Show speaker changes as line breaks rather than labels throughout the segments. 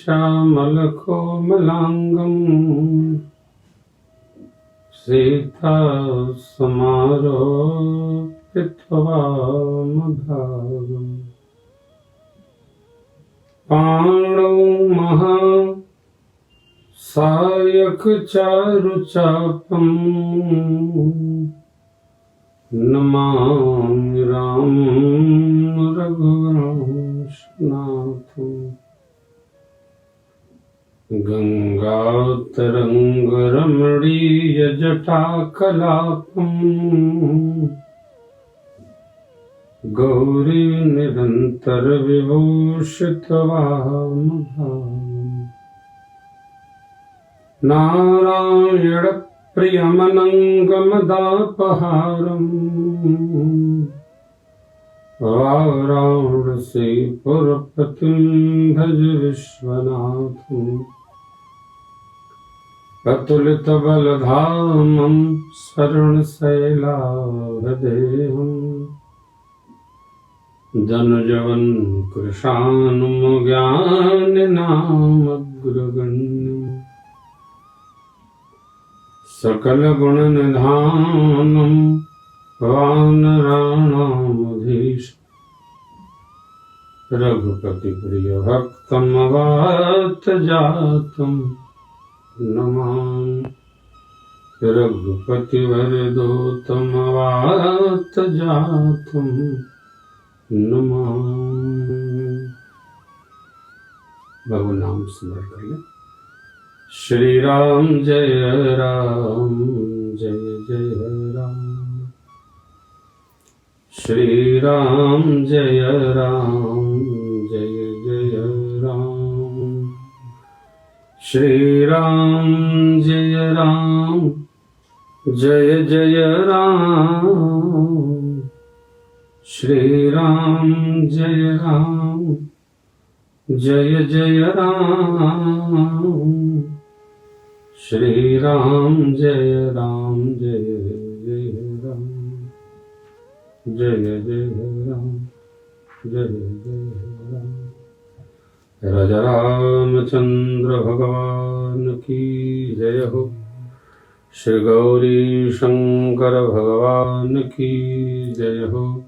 श्यामलकोमलाङ्गं सीतासमारोपित्वामभागम् पाणौ महासायकचारुचापम् नमामि रामं रघुवंशनाथम् गङ्गातरङ्गरमणीयजटाकलापम् गौरीनिरन्तरविभूषितवामभागम् नारायणप्रियमनङ्गमदापहारम् वाराणसीपुरपतिं भज विश्वनाथम् अतुलितबलधामं स्वर्णशैलाभदेहम् धनुजवन् कृशानुमज्ञाननामग्रगण्यम् सकलगुणनिधानं वानराणामधीश रघुपतिप्रियभक्तमवाप्तजातं नमामि रघुपतिवरदूतमवाप्तजातं नमामि। भगवान नाम स्मरण कर ले। श्री राम जय राम जय जय राम, श्री राम जय राम जय जय राम, श्री राम जय राम जय जय राम, श्री राम जय राम जय जय राम, श्री राम जय राम जय जय राम, जय जय राम जय जय राम। राजा रामचंद्र भगवान की जय हो। श्री गौरी शंकर भगवान की जय हो।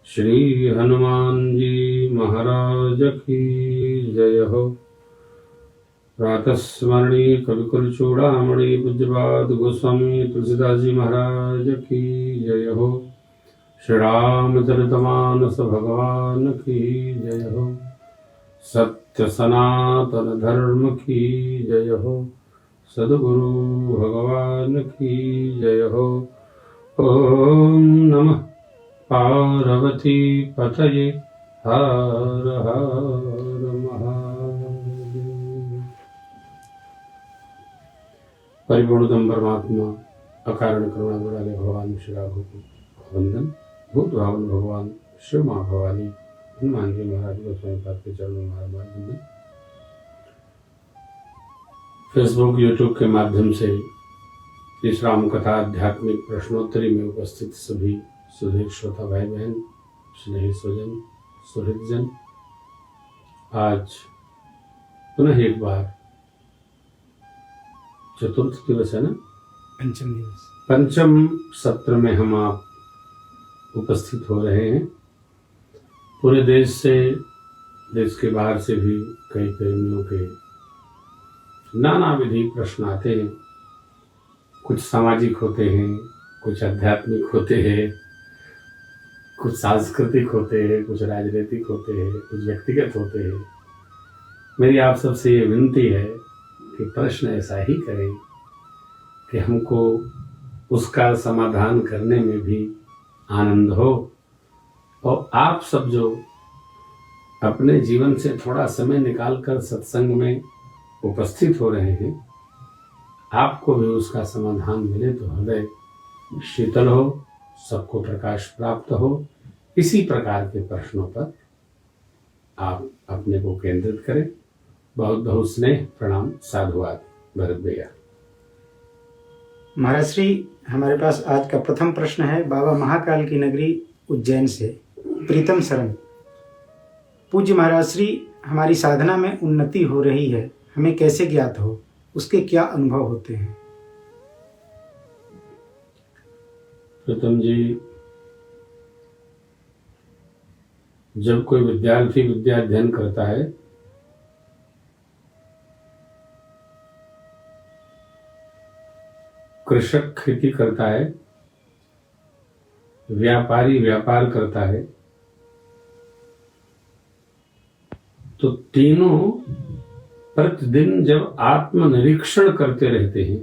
श्री हनुमान जी महाराज की जय हो। प्रातः स्मरणी कविकुल चूड़ामणि पूज्यपाद गोस्वामी तुलसीदास जी महाराज की जय हो। श्री रामचरितमानस भगवान की जय हो। सत्य सनातन धर्म की जय हो। सद्गुरु भगवान की जय हो। ओम नमः पार्वती पतये हर हर महादेव। परिपूर्णतम परमात्मा अकारण करुणा गुणाले भगवान श्री राघव को वंदन। भूत भावन भगवान शिव माँ भवानी हनुमान जी महाराज गोस्वामी पाद के चरणों में हमारा वंदन। फेसबुक यूट्यूब के माध्यम से इस राम कथा आध्यात्मिक प्रश्नोत्तरी में उपस्थित सभी सुधीर श्रोता भाई बहन, स्नेही स्वजन, सुहृदजन, आज पुनः एक बार चतुर्थ दिवस है ना,
पंचम दिवस,
पंचम सत्र में हम आप उपस्थित हो रहे हैं। पूरे देश से, देश के बाहर से भी कई प्रेमियों के नाना विधि प्रश्न आते हैं। कुछ सामाजिक होते हैं, कुछ आध्यात्मिक होते हैं, कुछ सांस्कृतिक होते हैं, कुछ राजनीतिक होते हैं, कुछ व्यक्तिगत होते हैं। मेरी आप सबसे ये विनती है कि प्रश्न ऐसा ही करें कि हमको उसका समाधान करने में भी आनंद हो, और आप सब जो अपने जीवन से थोड़ा समय निकालकर सत्संग में उपस्थित हो रहे हैं, आपको भी उसका समाधान मिले तो हृदय शीतल हो, सबको प्रकाश प्राप्त हो। इसी प्रकार के प्रश्नों पर आप अपने को केंद्रित करें। बहुत बहुत स्नेह, प्रणाम, साधुवाद। भरत भैया।
महाराज श्री, हमारे पास आज का प्रथम प्रश्न है बाबा महाकाल की नगरी उज्जैन से प्रीतम शरण। पूज्य महाराज श्री, हमारी साधना में उन्नति हो रही है, हमें कैसे ज्ञात हो, उसके क्या अनुभव होते हैं?
प्रथम जी, जब कोई विद्यार्थी विद्या अध्ययन करता है कृषक खेती करता है, व्यापारी व्यापार करता है, तो तीनों प्रतिदिन जब आत्मनिरीक्षण करते रहते हैं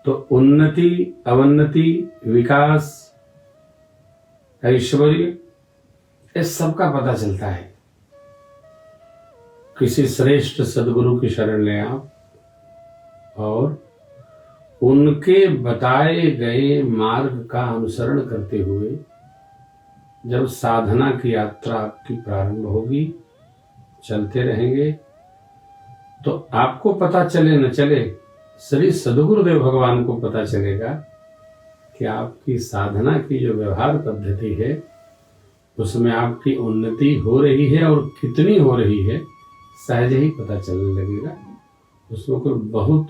तो उन्नति, अवन्नति, विकास, ऐश्वर्य, इस सब का पता चलता है। किसी श्रेष्ठ सदगुरु की शरण लें आप और उनके बताए गए मार्ग का अनुसरण करते हुए जब साधना की यात्रा आपकी प्रारंभ होगी, चलते रहेंगे, तो आपको पता चले न चले, श्री सद्गुरुदेव भगवान को पता चलेगा कि आपकी साधना की जो व्यवहार पद्धति है उसमें आपकी उन्नति हो रही है और कितनी हो रही है सहज ही पता चलने लगेगा। उसमें कोई बहुत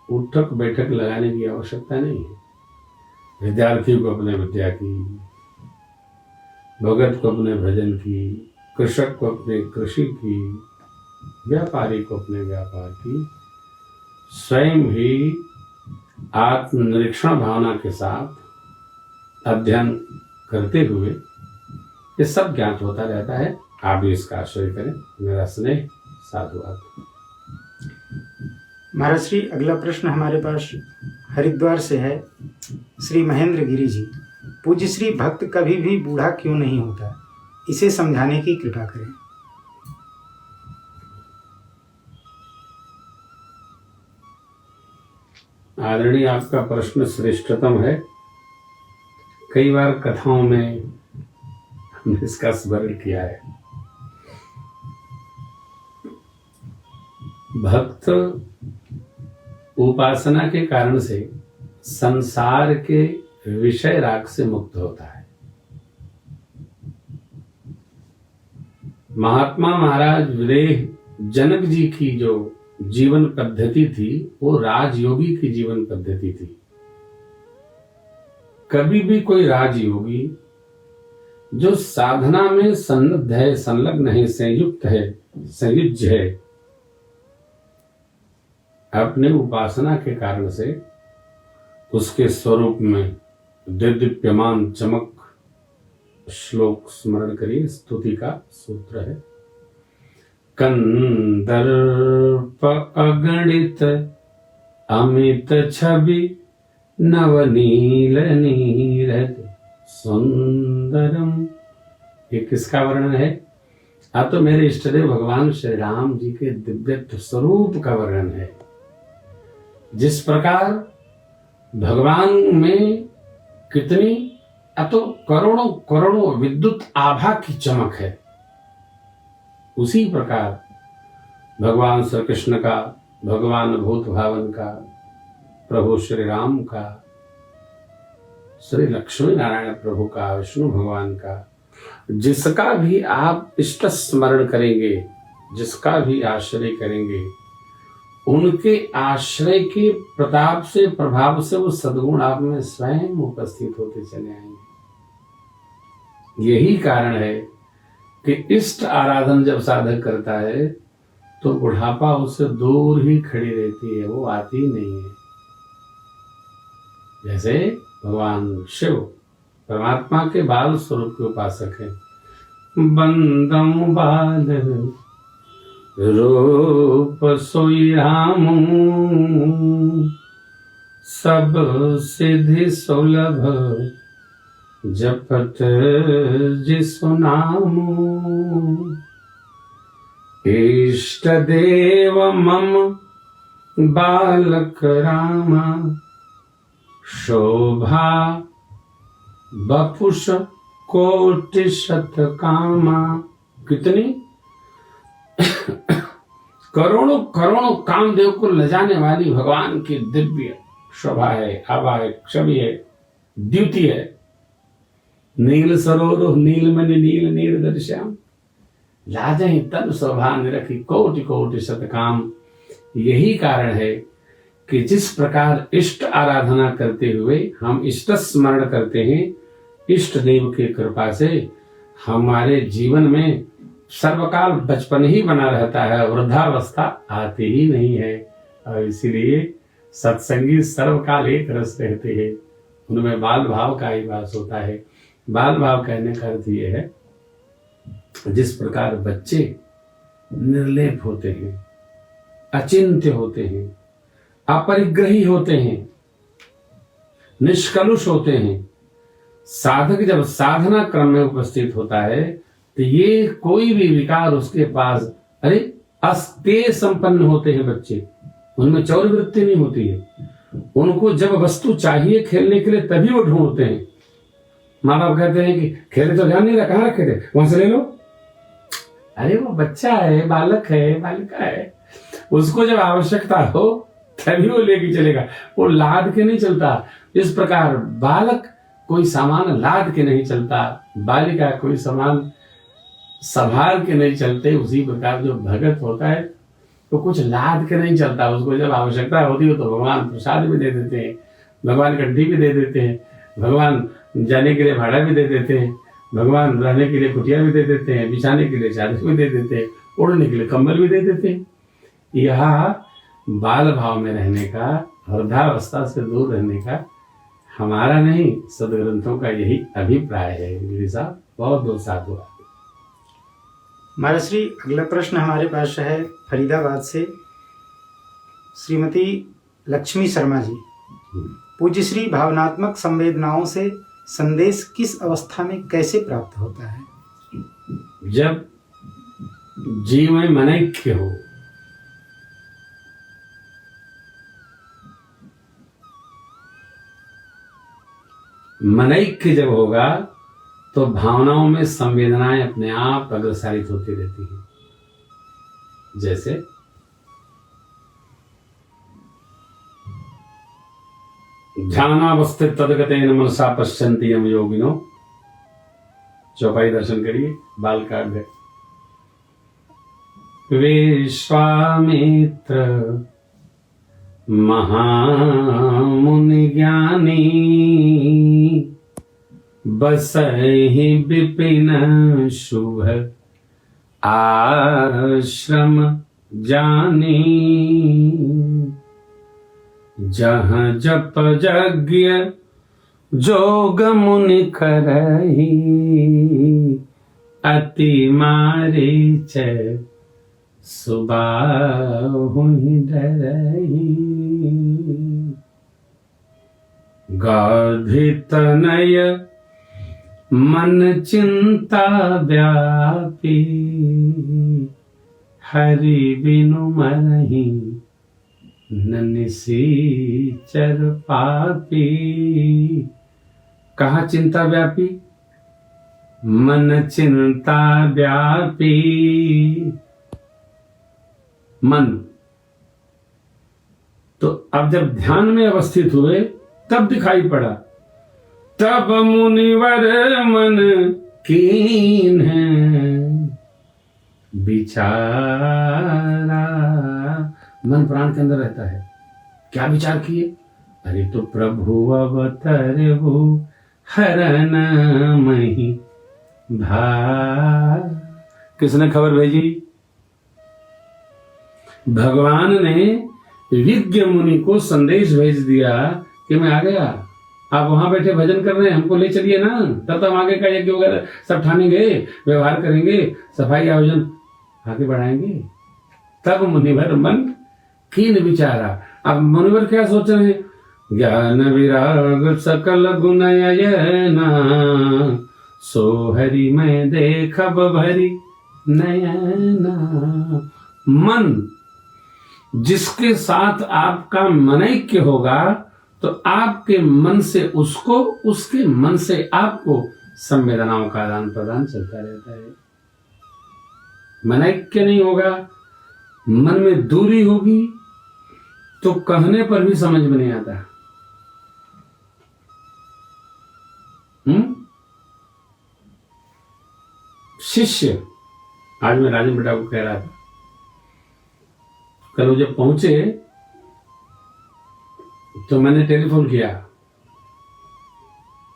उठक बैठक लगाने की आवश्यकता नहीं है। विद्यार्थी को अपने विद्या की, भगत को अपने भजन की, कृषक को अपने कृषि की, व्यापारी को अपने व्यापार की, स्वयं ही आत्मनिरीक्षण भावना के साथ अध्ययन करते हुए ये सब ज्ञात होता रहता है। आप भी इसका आश्रय करें। मेरा स्नेह, साधुवाद।
महाराज श्री, अगला प्रश्न हमारे पास हरिद्वार से है। श्री महेंद्र गिरी जी, पूज्य श्री, भक्त कभी भी बूढ़ा क्यों नहीं होता, इसे समझाने की कृपा करें।
आदरणीय, आपका प्रश्न श्रेष्ठतम है। कई बार कथाओं में हमने इसका स्मरण किया है। भक्त उपासना के कारण से संसार के विषय राग से मुक्त होता है। महात्मा महाराज विदेह जनक जी की जो जीवन पद्धति थी वो राजयोगी की जीवन पद्धति थी। कभी भी कोई राजयोगी जो साधना में सन्नद्ध है, संलग्न है, संयुक्त है, संयुज्य है, अपने उपासना के कारण से उसके स्वरूप में दिव्यमान चमक। श्लोक स्मरण करिए, स्तुति का सूत्र है। कंदर्प अगणित अमित छवि नवनील नीरद सुंदरम। ये किसका वर्णन है? तो मेरे इष्टदेव भगवान श्री राम जी के दिव्य स्वरूप का वर्णन है। जिस प्रकार भगवान में कितनी तो करोड़ों करोड़ों विद्युत आभा की चमक है, उसी प्रकार भगवान श्री कृष्ण का, भगवान भूत भावन का, प्रभु श्री राम का, श्री लक्ष्मी नारायण प्रभु का, विष्णु भगवान का, जिसका भी आप इष्ट स्मरण करेंगे, जिसका भी आश्रय करेंगे, उनके आश्रय के प्रताप से, प्रभाव से वो सद्गुण आप में स्वयं उपस्थित होते चले आएंगे। यही कारण है कि इष्ट आराधन जब साधक करता है तो बुढ़ापा उससे दूर ही खड़ी रहती है, वो आती नहीं है। जैसे भगवान शिव परमात्मा के बाल स्वरूप के उपासक हैं। बंदम बाल रूप सोई राम, सब सिद्धि सुलभ जपत जिसु नाम। इष्ट देव मम बालक रामा, शोभा बपुष कोटि शत कामा। कितनी करोड़ों करोड़ों कामदेव को लजाने वाली भगवान की दिव्य शोभा है, आभा है, छवि है, द्युति है। नील सरोरुह नीलमणि नील नीर श्याम, लाजहि तन शोभा निरखी कोटि कोटि शतकाम। यही कारण है कि जिस प्रकार इष्ट आराधना करते हुए हम इष्ट स्मरण करते हैं, इष्ट देव की कृपा से हमारे जीवन में सर्वकाल बचपन ही बना रहता है, वृद्धावस्था आती ही नहीं है। और इसीलिए सत्संगी सर्वकाल एक रस रहते हैं, उनमें बाल भाव का ही वास होता है। बाल भाव कहने का अर्थ यह है, जिस प्रकार बच्चे निर्लेप होते हैं, अचिंत्य होते हैं, अपरिग्रही होते हैं, निष्कलुष होते हैं, साधक जब साधना क्रम में उपस्थित होता है तो ये कोई भी विकार उसके पास, अरे अस्तेय संपन्न होते हैं बच्चे, उनमें चौर वृत्ति नहीं होती है। उनको जब वस्तु चाहिए खेलने के लिए तभी वो ढूंढते हैं। माँ बाप कहते हैं कि खेले तो ध्यान नहीं रहा, कहाँ रखे थे, वहां से ले लो। अरे वो बच्चा है, बालक है, बालिका है, उसको जब आवश्यकता हो तभी वो लेके चलेगा, वो लाद के नहीं चलता। इस प्रकार बालक कोई सामान लाद के नहीं चलता, बालिका कोई सामान संभाल के नहीं चलते। उसी प्रकार जो भगत होता है तो कुछ लाद के नहीं चलता, उसको जब आवश्यकता होती है तो भगवान प्रसाद भी दे देते हैं, भगवान गड्ढी भी दे देते हैं, भगवान जाने के लिए भाड़ा भी दे देते हैं, भगवान रहने के लिए कुटिया भी दे देते हैं, बिछाने के लिए चादर भी दे देते हैं, ओढ़ने के लिए कंबल भी दे देते हैं। यह बाल भाव में रहने का, वृद्धावस्था से दूर रहने का हमारा नहीं, सदग्रंथों का यही अभिप्राय है। गिरी साहब बहुत बहुत साधु।
महाराज श्री, अगला प्रश्न हमारे पास है फरीदाबाद से श्रीमती लक्ष्मी शर्मा जी। पूज्य श्री, भावनात्मक संवेदनाओं से संदेश किस अवस्था में कैसे प्राप्त होता है?
जब जीव में मनैक्य हो, मनैक्य जब होगा तो भावनाओं में संवेदनाएं अपने आप अग्रसारित होती रहती हैं। जैसे ध्यानावस्थित तदगतेन मनसा पश्यन्ति यम योगिनो। चौपाई दर्शन करिए, बाल काट गए। विश्वामित्र महामुनि ज्ञानी, बसहि विपिन शुभ आश्रम जानी। जहाँ जप यज्ञ जोग मुनि करहि, अति मारीच सुबाहुहि डरहि। गाधित नय मन चिंता व्यापी, हरि बिनु मरहि न निसीचर पापी। कहाँ चिंता व्यापी? मन चिंता व्यापी। मन तो अब जब ध्यान में अवस्थित हुए तब दिखाई पड़ा, तब मुनिवर मन कीन है विचारा। मन प्राण के अंदर रहता है। क्या विचार किए? अरे तो प्रभु अवतरबु हरन मही भार। किसने खबर भेजी? भगवान ने विज्ञ मुनि को संदेश भेज दिया कि मैं आ गया, आप वहां बैठे भजन कर रहे हैं, हमको ले चलिए ना, तब हम आगे का यज्ञ वगैरह सब ठानेंगे, व्यवहार करेंगे, सफाई आयोजन आगे बढ़ाएंगे। तब मुनिवर मन कीन विचारा। अब मुनिवर क्या सोच रहे हैं? ज्ञान विराग सकल गुणयना, सो हरि मैं देखब भरी नयना। मन जिसके साथ आपका मनैक्य होगा तो आपके मन से उसको, उसके मन से आपको संवेदनाओं का आदान प्रदान चलता रहता है। मनैक्य नहीं होगा, मन में दूरी होगी तो कहने पर भी समझ में नहीं आता। शिष्य, आज मैं राजन बेटा को कह रहा था, कल वो जब पहुंचे तो मैंने टेलीफोन किया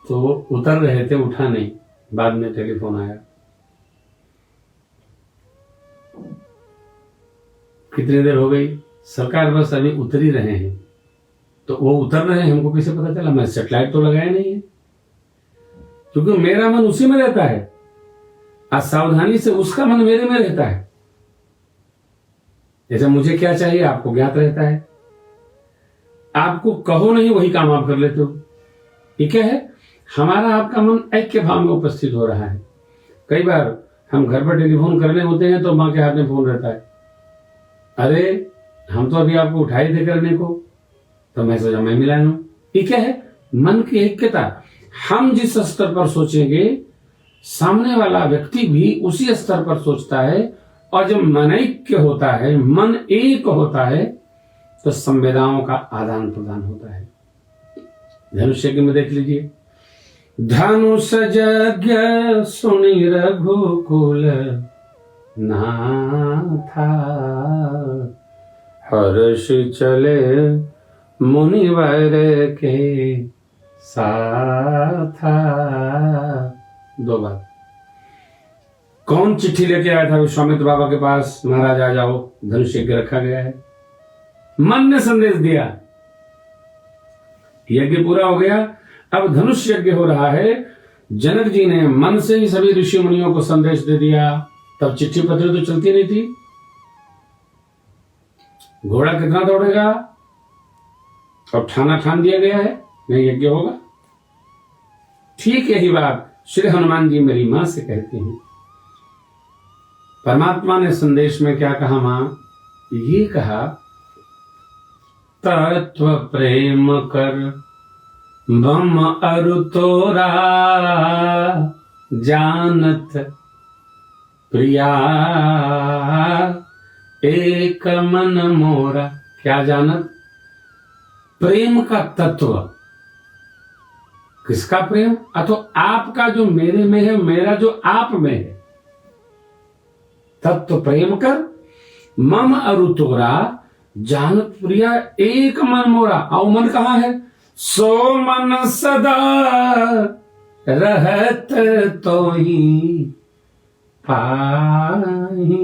तो वो उतर रहे थे, उठा नहीं, बाद में टेलीफोन आया। कितनी देर हो गई? सरकार बस अभी उतर ही रहे हैं। तो वो उतर रहे हैं, हमको कैसे पता चला? मैं सेटेलाइट तो लगाया नहीं है, क्योंकि मेरा मन उसी में रहता है, असावधानी से उसका मन मेरे में रहता है। जैसे मुझे क्या चाहिए आपको ज्ञात रहता है, आपको कहो नहीं वही काम आप कर लेते हो। ये क्या है? हमारा आपका मन ऐक्य भाव में उपस्थित हो रहा है। कई बार हम घर पर टेलीफोन करने होते हैं तो माँ के हाथ में फोन रहता है, अरे हम तो अभी आपको उठाए थे करने को, तो मैं सोचा मैं मिला लूं। ये क्या है? मन की ऐक्यता। हम जिस स्तर पर सोचेंगे सामने वाला व्यक्ति भी उसी स्तर पर सोचता है, और जब मन ऐक्य होता है, मन एक होता है, तो संवेदनाओं का आदान प्रदान होता है। धनुष यज्ञ में देख लीजिए, धनुष यज्ञ सुनि रघुकुल नाथा, हर्ष चले मुनिवर के साथा। दो बात। कौन चिट्ठी लेके आया था विश्वामित्र बाबा के पास? महाराज आ जाओ, धनुष यज्ञ रखा गया है। मन ने संदेश दिया, यज्ञ पूरा हो गया, अब धनुष यज्ञ हो रहा है। जनक जी ने मन से ही सभी ऋषि मुनियों को संदेश दे दिया। तब चिट्ठी पत्र तो चलती नहीं थी, घोड़ा कितना दौड़ेगा? और ठान दिया गया है, नहीं यज्ञ होगा। ठीक यही बात श्री हनुमान जी मेरी मां से कहते हैं। परमात्मा ने संदेश में क्या कहा मां? ये कहा, तत्व प्रेम कर बम अरु तोरा, जानत प्रिया एक मन मोरा। क्या जानत? प्रेम का तत्व। किसका प्रेम? अथवा आपका जो मेरे में है, मेरा जो आप में है। तत्व प्रेम कर मम अरु तोरा, जानत प्रिया एक मन मोरा। और मन कहाँ है? सो मन सदा रहत तो ही पाही,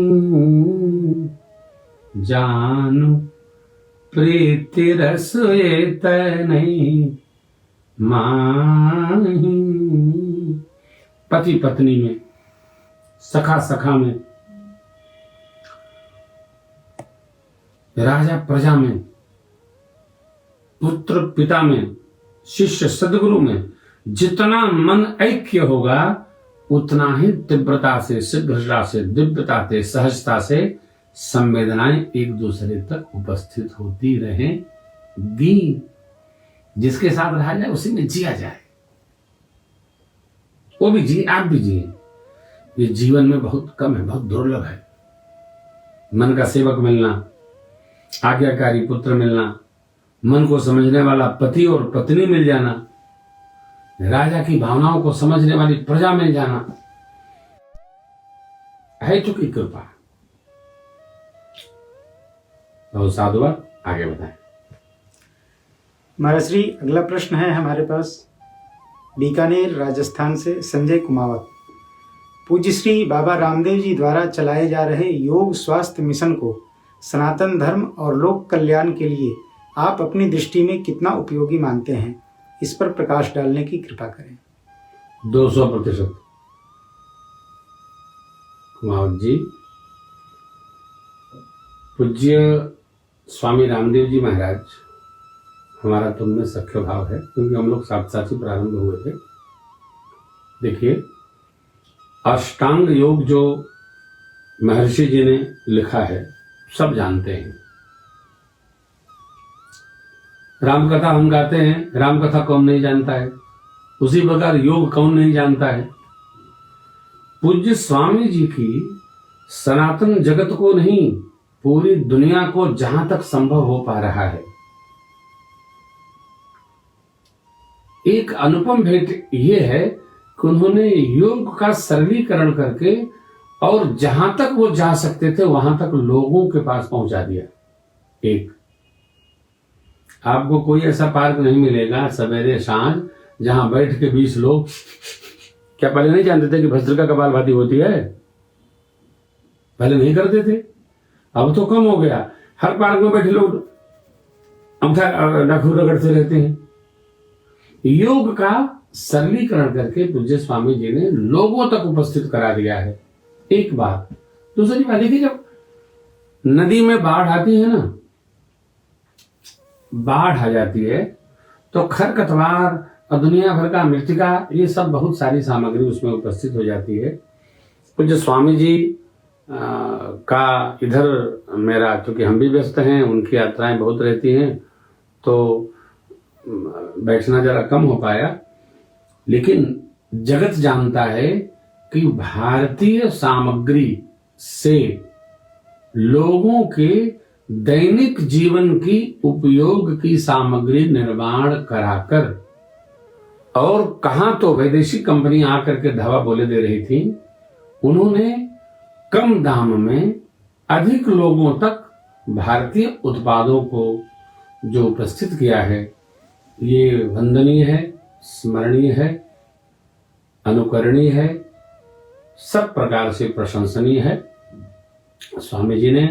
जानु प्रीति रस नहीं माही। पति पत्नी में, सखा सखा में, राजा प्रजा में, पुत्र पिता में, शिष्य सदगुरु में जितना मन ऐक्य होगा, उतना ही तीव्रता से, शीघ्रता से, दिव्यता से, सहजता से संवेदनाएं एक दूसरे तक उपस्थित होती रहेंगी। जिसके साथ रहा जाए उसी में जिया जाए, वो भी जिए, आप भी जिए। ये जीवन में बहुत कम है, बहुत दुर्लभ है। मन का सेवक मिलना, आज्ञाकारी पुत्र मिलना, मन को समझने वाला पति और पत्नी मिल जाना, राजा की भावनाओं को समझने वाली प्रजा मिल जाना, है चुकी कृपा। बहुत साधुवाद। आगे बताएं।
महाराज श्री, अगला प्रश्न है हमारे पास बीकानेर राजस्थान से संजय कुमावत। पूज्य श्री बाबा रामदेव जी द्वारा चलाए जा रहे योग स्वास्थ्य मिशन को सनातन धर्म और लोक कल्याण के लिए आप अपनी दृष्टि में कितना उपयोगी मानते हैं? इस पर प्रकाश डालने की कृपा करें।
200% कुमावत जी। पूज्य स्वामी रामदेव जी महाराज, हमारा तुम में सख्य भाव है, क्योंकि हम लोग साथ साथ ही प्रारंभ हुए थे। देखिए, अष्टांग योग जो महर्षि जी ने लिखा है सब जानते हैं। रामकथा हम गाते हैं, रामकथा कौन नहीं जानता है? उसी प्रकार योग कौन नहीं जानता है? पूज्य स्वामी जी की सनातन जगत को नहीं, पूरी दुनिया को जहां तक संभव हो पा रहा है, एक अनुपम भेंट ये है कि उन्होंने योग का सरलीकरण करके और जहां तक वो जा सकते थे वहां तक लोगों के पास पहुंचा दिया। एक आपको कोई ऐसा पार्क नहीं मिलेगा सवेरे सांझ जहां बैठ के 20 लोग, क्या पहले नहीं जानते थे कि भस्त्रिका कपालभाति होती है? पहले नहीं करते थे, अब तो कम हो गया। हर पार्क में बैठे लोग नाखून रगड़ते रहते हैं। योग का सरलीकरण करके पूज्य स्वामी जी ने लोगों तक उपस्थित करा दिया है। एक बात। दूसरी बात देखिए, जब नदी में बाढ़ आती है ना, बाढ़ आ जाती है तो खरपतवार और दुनिया भर का मृतिका, ये सब बहुत सारी सामग्री उसमें उपस्थित हो जाती है। पूज्य स्वामी जी का इधर मेरा, क्योंकि हम भी व्यस्त हैं, उनकी यात्राएं बहुत रहती हैं, तो बैठना जरा कम हो पाया। लेकिन जगत जानता है कि भारतीय सामग्री से लोगों के दैनिक जीवन की उपयोग की सामग्री निर्माण कराकर, और कहां तो वैदेशिक कंपनियां आकर के धवा बोले दे रही थी, उन्होंने कम दाम में अधिक लोगों तक भारतीय उत्पादों को जो उपस्थित किया है, ये वंदनीय है, स्मरणीय है, अनुकरणीय है, सब प्रकार से प्रशंसनीय है। स्वामी जी ने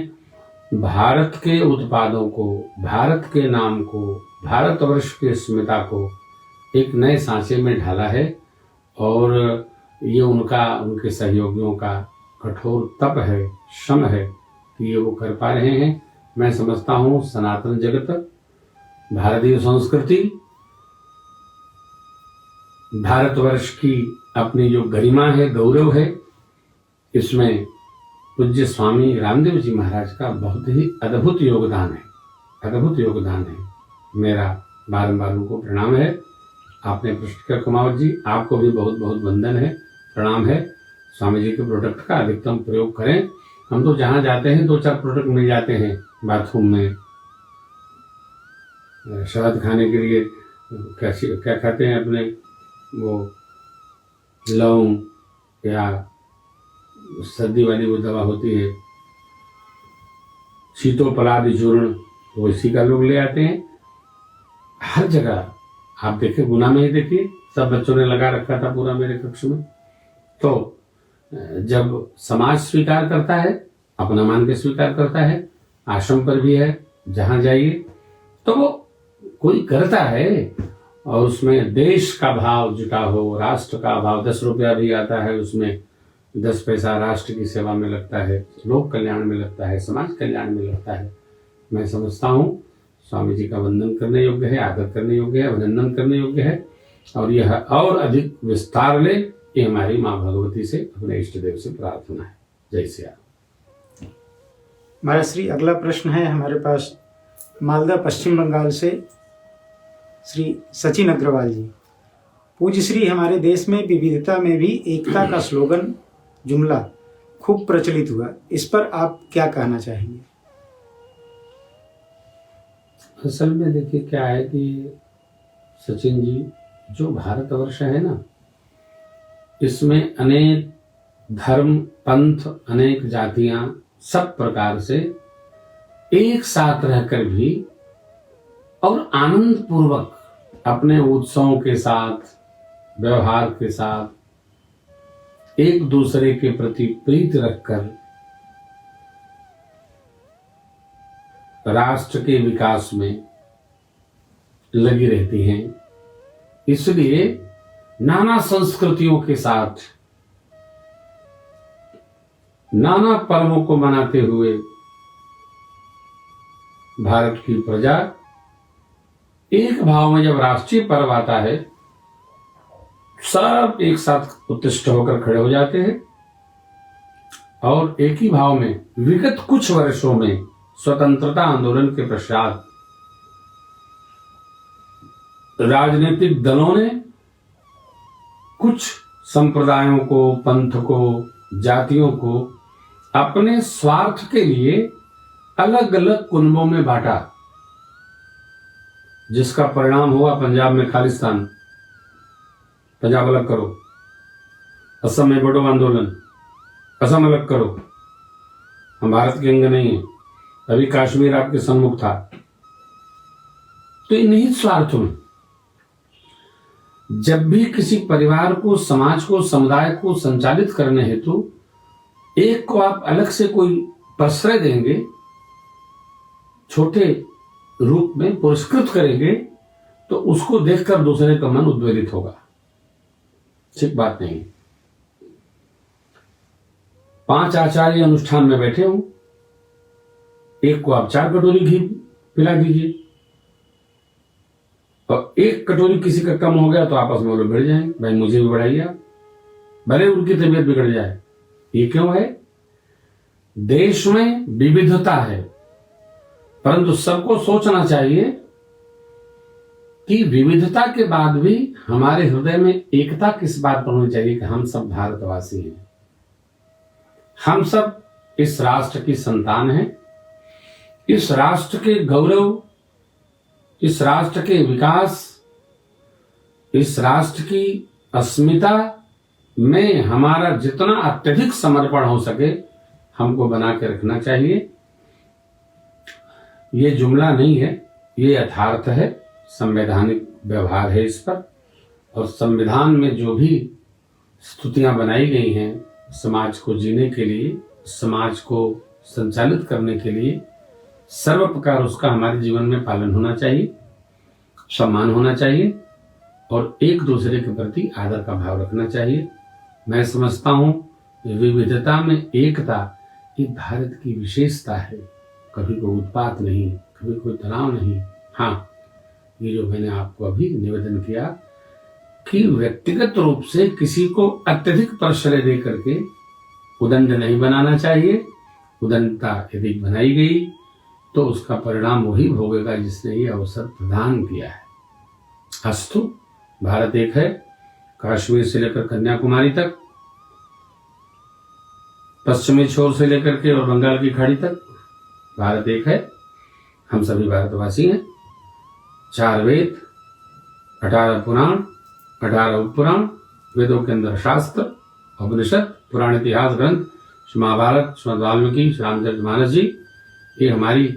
भारत के उत्पादों को, भारत के नाम को, भारतवर्ष की अस्मिता को एक नए सांचे में ढाला है, और ये उनके सहयोगियों का कठोर तप है, श्रम है कि ये वो कर पा रहे हैं। मैं समझता हूँ सनातन जगत, भारतीय संस्कृति, भारतवर्ष की अपनी जो गरिमा है, गौरव है, इसमें पूज्य स्वामी रामदेव जी महाराज का बहुत ही अद्भुत योगदान है, अद्भुत योगदान है। मेरा बारंबार उनको प्रणाम है। आपने प्रश्न किया कुमावत जी, आपको भी बहुत बहुत वंदन है, प्रणाम है। स्वामी जी के प्रोडक्ट का अधिकतम प्रयोग करें। हम तो जहां जाते हैं 2-4 प्रोडक्ट मिल जाते हैं बाथरूम में, शहद खाने के लिए क्या खाते हैं अपने, वो लौंग, या सर्दी वाली वो दवा होती है शीतोपलादि चूर्ण, वो इसी का लोग ले आते हैं। हर जगह आप देखिए, गुना में ही देखिए, सब बच्चों ने लगा रखा था पूरा मेरे कक्ष में। तो जब समाज स्वीकार करता है, अपना मान के स्वीकार करता है, आश्रम पर भी है, जहां जाइए तो वो कोई करता है, और उसमें देश का भाव जुटा हो, राष्ट्र का भाव। 10 रुपया भी आता है, उसमें 10 पैसा राष्ट्र की सेवा में लगता है, लोक कल्याण में लगता है, समाज कल्याण में लगता है। मैं समझता हूँ स्वामी जी का वंदन करने योग्य है, आदर करने योग्य है, अभिनंदन करने योग्य है, और यह और अधिक विस्तार ले, ये हमारी माँ भगवती से, अपने इष्ट देव से प्रार्थना है। जय श्री राम।
महाराज श्री, अगला प्रश्न है हमारे पास मालदा पश्चिम बंगाल से श्री सचिन अग्रवाल जी। पूज्य श्री, हमारे देश में विविधता में भी एकता का स्लोगन, जुमला खूब प्रचलित हुआ, इस पर आप क्या कहना चाहेंगे?
असल में देखिए क्या है कि सचिन जी, जो भारतवर्ष है ना, इसमें अनेक धर्म, पंथ, अनेक जातियां सब प्रकार से एक साथ रहकर भी और आनंद पूर्वक अपने उत्सवों के साथ, व्यवहार के साथ एक दूसरे के प्रति प्रीति रखकर राष्ट्र के विकास में लगी रहती हैं। इसलिए नाना संस्कृतियों के साथ, नाना पर्वों को मनाते हुए भारत की प्रजा एक भाव में, जब राष्ट्रीय पर्व आता है, सब एक साथ उत्तिष्ठ होकर खड़े हो जाते हैं, और एक ही भाव में विगत कुछ वर्षों में स्वतंत्रता आंदोलन के पश्चात राजनीतिक दलों ने कुछ संप्रदायों को, पंथ को, जातियों को अपने स्वार्थ के लिए अलग अलग कुनबों में बांटा, जिसका परिणाम हुआ पंजाब में खालिस्तान, पंजाब अलग करो, असम में बोडो आंदोलन, असम अलग करो, हम भारत के अंग नहीं है। अभी कश्मीर आपके सम्मुख था। तो इन निहित स्वार्थों में जब भी किसी परिवार को, समाज को, समुदाय को संचालित करने हेतु एक को आप अलग से कोई प्रश्रय देंगे, छोटे रूप में पुरस्कृत करेंगे, तो उसको देखकर दूसरे का मन उद्वेलित होगा। ठीक बात नहीं। 5 आचार्य अनुष्ठान में बैठे हो, एक को आप 4 कटोरी घी पिला दीजिए, और 1 कटोरी किसी का कम हो गया तो आपस में लोग भिड़ जाएंगे, भाई मुझे भी बढ़ाइए आप, भले उनकी तबीयत बिगड़ जाए। ये क्यों है? देश में विविधता है, परंतु सबको सोचना चाहिए कि विविधता के बाद भी हमारे हृदय में एकता किस बात पर होनी चाहिए कि हम सब भारतवासी हैं, हम सब इस राष्ट्र की संतान हैं, इस राष्ट्र के गौरव, इस राष्ट्र के विकास, इस राष्ट्र की अस्मिता में हमारा जितना अत्यधिक समर्पण हो सके हमको बना के रखना चाहिए। ये जुमला नहीं है, ये यथार्थ है, संवैधानिक व्यवहार है इस पर। और संविधान में जो भी स्तुतियां बनाई गई हैं समाज को जीने के लिए, समाज को संचालित करने के लिए, सर्व प्रकार उसका हमारे जीवन में पालन होना चाहिए, सम्मान होना चाहिए और एक दूसरे के प्रति आदर का भाव रखना चाहिए। मैं समझता हूं विविधता में एकता ये भारत की विशेषता है। कभी कोई उत्पात नहीं, कभी कोई तनाव नहीं। हाँ, ये जो मैंने आपको अभी निवेदन किया कि व्यक्तिगत रूप से किसी को अत्यधिक प्रश्रय दे करके उदंड नहीं बनाना चाहिए। उदंडता यदि बनाई गई तो उसका परिणाम वही भोगेगा जिसने ये अवसर प्रदान किया है। अस्तु, भारत एक है, कश्मीर से लेकर कन्याकुमारी तक, पश्चिमी छोर से लेकर के और बंगाल की खाड़ी तक भारत एक है। हम सभी भारतवासी हैं। 4 वेद, 18 पुराण, 18 उपपुराण, वेदों के अंदर शास्त्र, उपनिषद, पुराण इतिहास ग्रंथ, महाभारत, श्रीमद् वाल्मीकि, रामचरितमानस जी, ये हमारी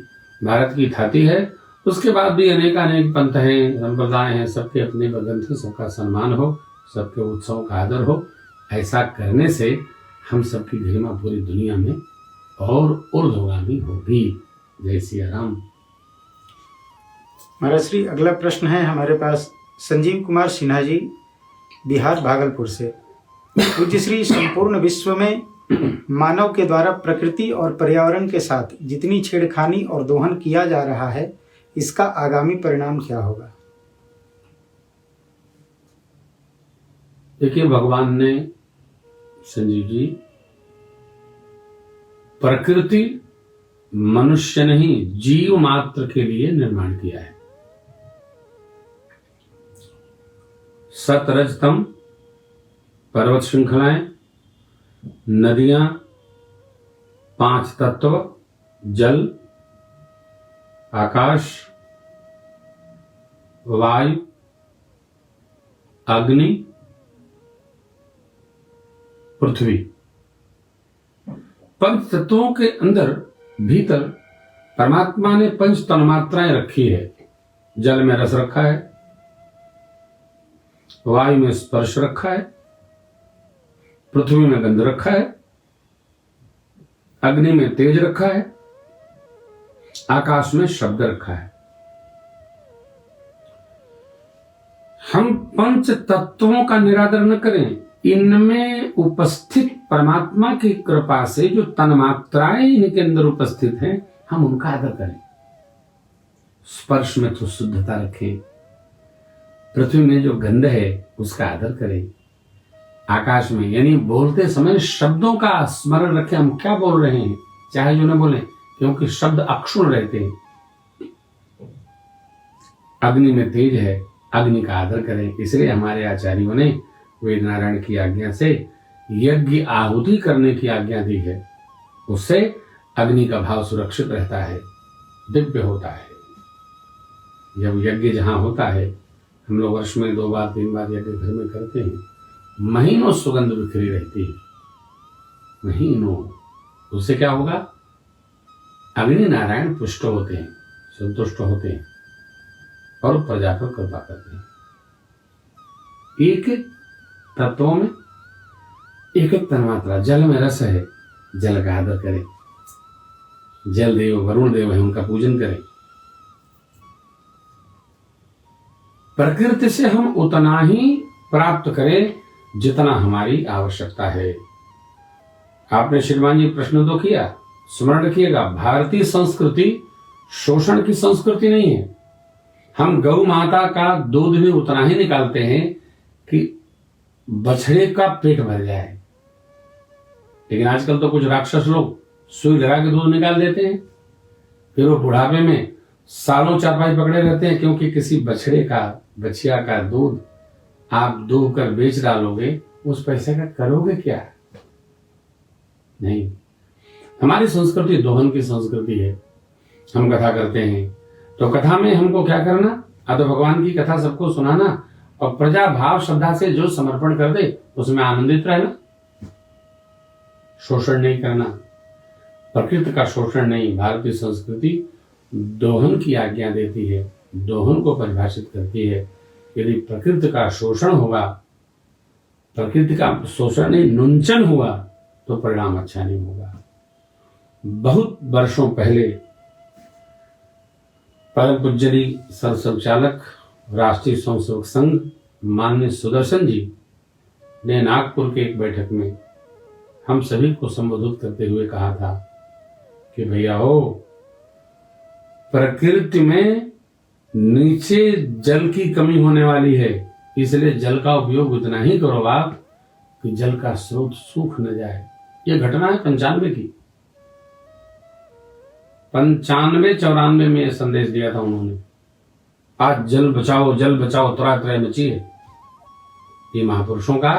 भारत की थाती है। उसके बाद भी अनेक पंथ हैं, संप्रदाय हैं, सबके अपने ग्रंथ, सबका सम्मान हो, सबके उत्सव का आदर हो। ऐसा करने से हम सबकी गरिमा पूरी दुनिया में और ऊर्ध्वगामी होगी। जय सिया राम।
महाराज श्री, अगला प्रश्न है हमारे पास संजीव कुमार सिन्हा जी, बिहार भागलपुर से। पूज्य श्री, संपूर्ण विश्व में मानव के द्वारा प्रकृति और पर्यावरण के साथ जितनी छेड़खानी और दोहन किया जा रहा है, इसका आगामी परिणाम क्या होगा?
देखिए, भगवान ने, संजीव जी, प्रकृति मनुष्य नहीं जीव मात्र के लिए निर्माण किया है। सत रज तम पर्वत श्रृंखलाएं, नदियां, 5 तत्व, जल, आकाश, वायु, अग्नि, पृथ्वी, पंच तत्वों के अंदर भीतर परमात्मा ने 5 तन्मात्राएं रखी है। जल में रस रखा है, वायु में स्पर्श रखा है, पृथ्वी में गंध रखा है, अग्नि में तेज रखा है, आकाश में शब्द रखा है। हम 5 तत्वों का निरादर न करें, इनमें उपस्थित परमात्मा की कृपा से जो तन्मात्राएं इनके अंदर उपस्थित हैं, हम उनका आदर करें। स्पर्श में तो शुद्धता रखें, पृथ्वी में जो गंध है उसका आदर करें, आकाश में यानी बोलते समय शब्दों का स्मरण रखें, हम क्या बोल रहे हैं, चाहे जो न बोले, क्योंकि शब्द अक्षुण रहते हैं। अग्नि में तेज है, अग्नि का आदर करें। इसलिए हमारे आचार्यों ने वेद नारायण की आज्ञा से यज्ञ आहुति करने की आज्ञा दी है। उससे अग्नि का भाव सुरक्षित रहता है, दिव्य होता है। जब यज्ञ जहां होता है, हम लोग वर्ष में 2 बार 3 बार यज्ञ घर में करते हैं, महीनों सुगंध बिखरी रहती है। महीनों, उससे क्या होगा? अग्नि नारायण पुष्ट होते हैं, संतुष्ट होते हैं और प्रजा पर कृपा करते हैं। एक एक तत्वों में एक एक तन्मात्रा। जल में रस है, जल का आदर करें। जल देव वरुण देव है, उनका पूजन करें। प्रकृति से हम उतना ही प्राप्त करें जितना हमारी आवश्यकता है। आपने श्रीमान जी प्रश्न तो किया, स्मरण रखिएगा, भारतीय संस्कृति शोषण की संस्कृति नहीं है। हम गौ माता का दूध भी उतना ही निकालते हैं कि बछड़े का पेट भर जाए। लेकिन आजकल तो कुछ राक्षस लोग सुई लगा के दूध निकाल देते हैं, फिर वो बुढ़ापे में सालों चारपाई पकड़े रहते हैं, क्योंकि किसी बछड़े का, बछिया का दूध आप दूह कर बेच डालोगे, उस पैसे का करोगे क्या? नहीं। हमारी संस्कृति दोहन की संस्कृति है। हम कथा करते हैं तो कथा में हमको क्या करना? तो भगवान की कथा सबको सुनाना और प्रजा भाव श्रद्धा से जो समर्पण कर दे उसमें आनंदित रहना, शोषण नहीं करना, प्रकृति का शोषण नहीं। भारतीय संस्कृति दोहन की आज्ञा देती है, दोहन को परिभाषित करती है। यदि प्रकृति का शोषण होगा, प्रकृति का शोषण नहीं, नुंचन हुआ, तो परिणाम अच्छा नहीं होगा। बहुत वर्षों पहले परम पूज्य सरसंघचालक राष्ट्रीय स्वयंसेवक संघ माननीय सुदर्शन जी ने नागपुर के एक बैठक में हम सभी को संबोधित करते हुए कहा था कि भैया हो, प्रकृति में नीचे जल की कमी होने वाली है, इसलिए जल का उपयोग उतना ही करो आप कि जल का स्रोत सूख न जाए। यह घटना है 95 की। 95-94 में यह संदेश दिया था उन्होंने। आज जल बचाओ त्राय त्राय मची है। ये महापुरुषों का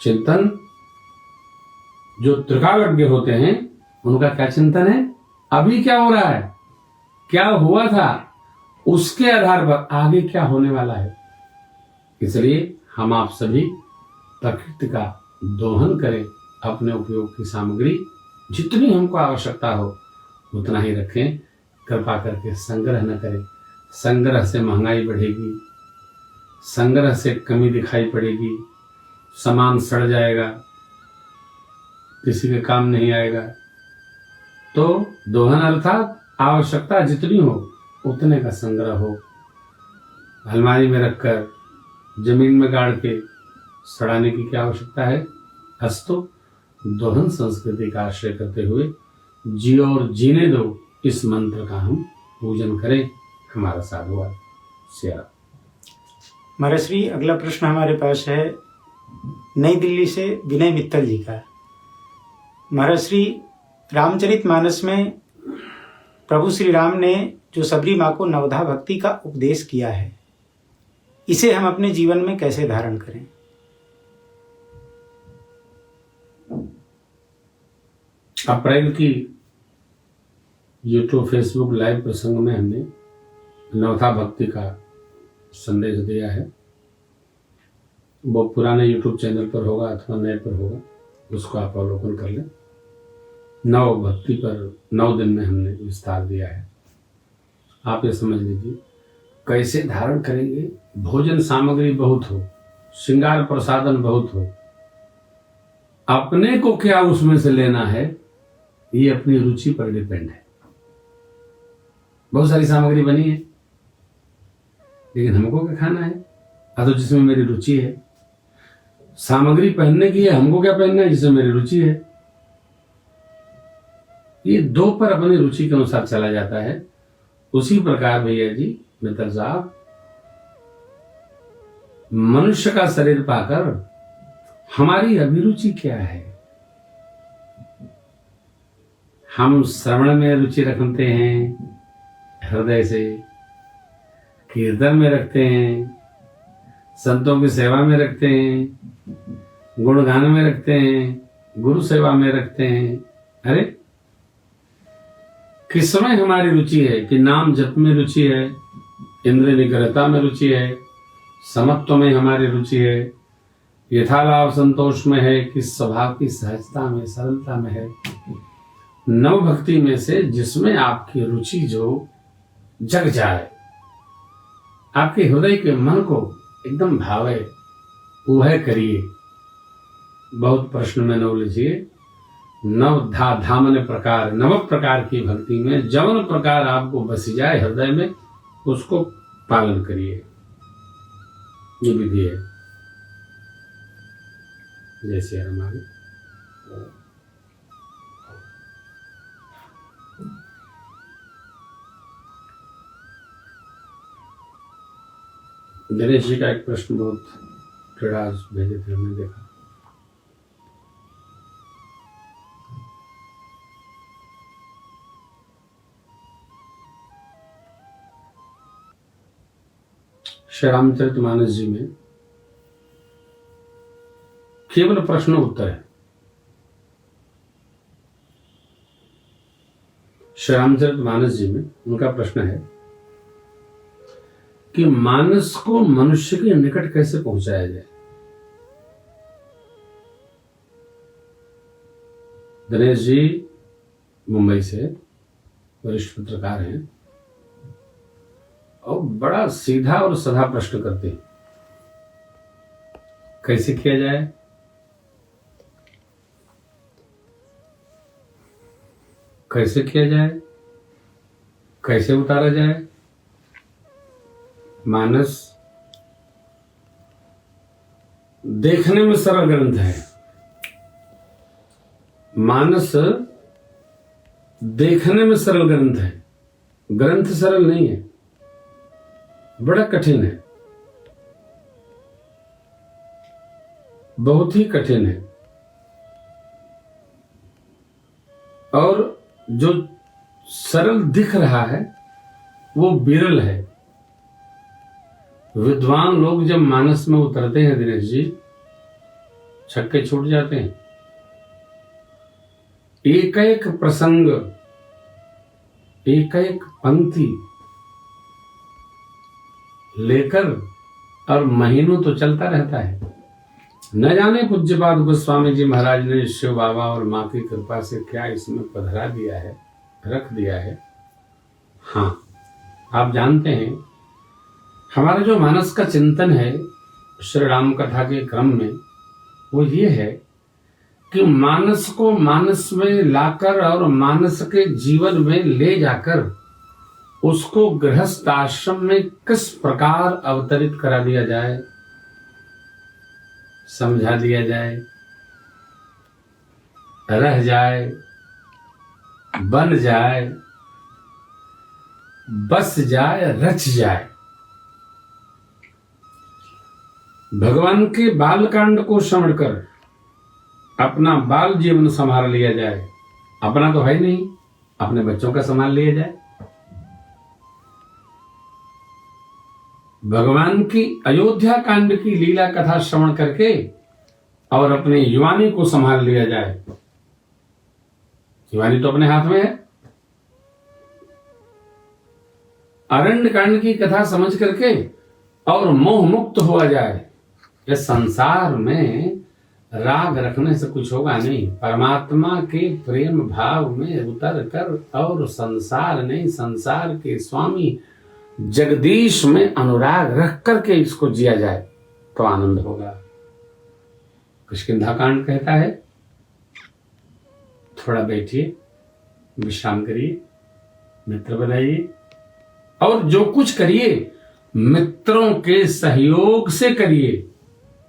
चिंतन, जो त्रिकालज्ञ होते हैं उनका क्या चिंतन है? अभी क्या हो रहा है, क्या हुआ था, उसके आधार पर आगे क्या होने वाला है। इसलिए हम आप सभी प्रकृति का दोहन करें, अपने उपयोग की सामग्री जितनी हमको आवश्यकता हो उतना ही रखें। कृपा करके संग्रह न करें। संग्रह से महंगाई बढ़ेगी, संग्रह से कमी दिखाई पड़ेगी, सामान सड़ जाएगा, किसी के काम नहीं आएगा। तो दोहन अर्थात आवश्यकता जितनी हो उतने का संग्रह हो। अलमारी में रखकर जमीन में गाड़ के सड़ाने की क्या आवश्यकता है? अस्तु दोहन संस्कृति का आश्रय करते हुए जियो और जीने दो, इस मंत्र का हम पूजन करें। हमारा साधुवाद। श्री
महाराज श्री, अगला प्रश्न हमारे पास है नई दिल्ली से विनय मित्तल जी का। महाराज श्री, रामचरितमानस में प्रभु श्री राम ने जो सबरी माँ को नवधा भक्ति का उपदेश किया है, इसे हम अपने जीवन में कैसे धारण करें?
अप्रैल की यूट्यूब फेसबुक लाइव प्रसंग में हमने नवधा भक्ति का संदेश दिया है। वो पुराने यूट्यूब चैनल पर होगा अथवा नए पर होगा, उसको आप अवलोकन कर लें। नव भक्ति पर 9 दिन में हमने विस्तार दिया है। आप ये समझ लीजिए कैसे धारण करेंगे। भोजन सामग्री बहुत हो, श्रृंगार प्रसादन बहुत हो, अपने को क्या उसमें से लेना है ये अपनी रुचि पर डिपेंड है। बहुत सारी सामग्री बनी है, लेकिन हमको क्या खाना है? तो जिसमें मेरी रुचि है। सामग्री पहनने की है, हमको क्या पहनना है? जिसमें मेरी रुचि है। ये 2 पर अपनी रुचि के अनुसार चला जाता है। उसी प्रकार भैया जी मित्तल साहब, मनुष्य का शरीर पाकर हमारी अभिरुचि क्या है? हम श्रवण में रुचि रखते हैं हृदय से, कीर्तन में रखते हैं, संतों की सेवा में रखते हैं, गुणगान में रखते हैं, गुरु सेवा में रखते हैं। अरे किसमें हमारी रुचि है? कि नाम जप में रुचि है, इंद्रिय निग्रहता में रुचि है, समत्व में हमारी रुचि है, यथाभाव संतोष में है कि स्वभाव की सहजता में, सरलता में है। नव भक्ति में से जिसमें आपकी रुचि जो जग जाए, आपके हृदय के मन को एकदम भावे, वह करिए। बहुत प्रश्न में न लीजिए। नव धामन प्रकार, नव प्रकार की भक्ति में जवन प्रकार आपको बस जाए हृदय में, उसको पालन करिए। ये विधि है। जय श्री राम। आगे दिनेश जी का एक प्रश्न बहुत टेढ़ा भेजे थे, हमने देखा। श्री रामचरितमानस जी में केवल प्रश्न उत्तर है। श्री रामचरितमानस जी में उनका प्रश्न है कि मानस को मनुष्य के निकट कैसे पहुंचाया जाए। दिनेश जी मुंबई से वरिष्ठ पत्रकार हैं और बड़ा सीधा और सधा प्रश्न करते हैं। कैसे किया जाए, कैसे किया जाए, कैसे उतारा जाए। मानस देखने में सरल ग्रंथ है। मानस देखने में सरल ग्रंथ है, ग्रंथ सरल नहीं है, बड़ा कठिन है, बहुत ही कठिन है। और जो सरल दिख रहा है वो विरल है। विद्वान लोग जब मानस में उतरते हैं दिनेश जी, छक्के छूट जाते हैं। एक एक प्रसंग, एक एक पंक्ति लेकर और महीनों तो चलता रहता है। न जाने पूज्यपाद गोस्वामी जी महाराज ने शिव बाबा और माँ की कृपा से क्या इसमें पधरा दिया है, रख दिया है। हाँ, आप जानते हैं हमारा जो मानस का चिंतन है श्री राम कथा के क्रम में, वो ये है कि मानस को मानस में लाकर और मानस के जीवन में ले जाकर उसको गृहस्थ आश्रम में किस प्रकार अवतरित करा दिया जाए, समझा दिया जाए, रह जाए, बन जाए, बस जाए, रच जाए। भगवान के बाल कांड को श्रवण कर अपना बाल जीवन संभाल लिया जाए। अपना तो है नहीं, अपने बच्चों का संभाल लिया जाए। भगवान की अयोध्या कांड की लीला कथा श्रवण करके और अपने युवानी को संभाल लिया जाए। युवानी तो अपने हाथ में है। अरण्य कांड की कथा समझ करके और मोह मुक्त हुआ जाए। इस संसार में राग रखने से कुछ होगा नहीं। परमात्मा के प्रेम भाव में उतर कर और संसार नहीं, संसार के स्वामी जगदीश में अनुराग रख करके इसको जिया जाए तो आनंद होगा। किष्किंधा कांड कहता है थोड़ा बैठिए, विश्राम करिए, मित्र बनाइए और जो कुछ करिए मित्रों के सहयोग से करिए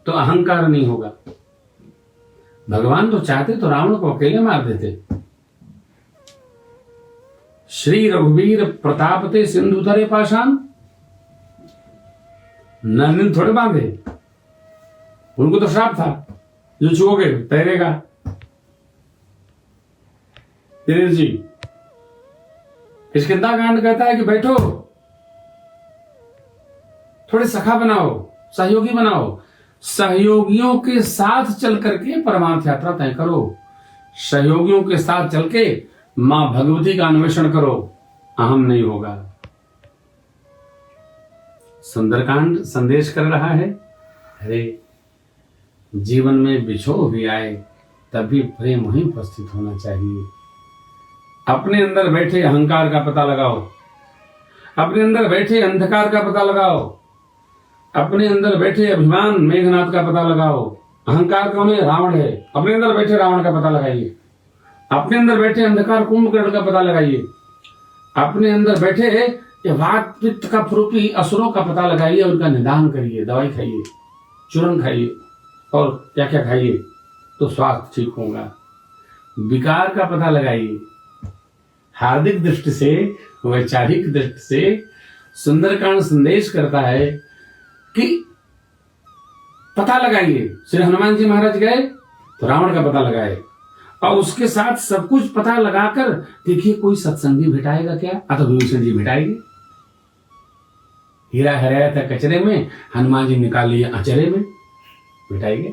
तो अहंकार नहीं होगा। भगवान तो चाहते तो रावण को अकेले मार देते। श्री रघुवीर प्रतापते सिंधु धरे पाषाण, नलिन थोड़े बांधे। उनको तो श्राप था, जो छुओगे तैरेगा। दिनेश जी किष्किंधा कांड कहता है कि बैठो, थोड़े सखा बनाओ, सहयोगी बनाओ, सहयोगियों के साथ चल करके परमार्थ यात्रा तय करो। सहयोगियों के साथ चल के मां भगवती का अन्वेषण करो, अहम नहीं होगा। सुंदरकांड संदेश कर रहा है, अरे जीवन में बिछोह भी आए तब भी प्रेम वहीं उपस्थित होना चाहिए। अपने अंदर बैठे अहंकार का पता लगाओ, अपने अंदर बैठे अंधकार का पता लगाओ, अपने अंदर बैठे अभिमान मेघनाथ का पता लगाओ। अहंकार कौन है? रावण है। अपने अंदर बैठे रावण का पता लगाइए। अपने अंदर बैठे अंधकार कुंभकर्ण का पता लगाइए। अपने अंदर बैठे ये वात पित्त का फ्रूपी असुरों का पता लगाइए, उनका निदान करिए, दवाई खाइए, चूर्ण खाइए और क्या क्या खाइए तो स्वास्थ्य ठीक होगा। विकार का पता लगाइए। हार्दिक दृष्टि से, वैचारिक दृष्टि से सुंदरकांड संदेश करता है कि पता लगाइए। श्री हनुमान जी महाराज गए तो रावण का पता लगाए और उसके साथ सब कुछ पता लगाकर देखिए कोई सत्संगी भेटाएगा क्या? तो विभीषण जी भेटाएंगे। हीरा हराया था कचरे में, हनुमान जी निकाल लिए अचरे में, भेटाएंगे।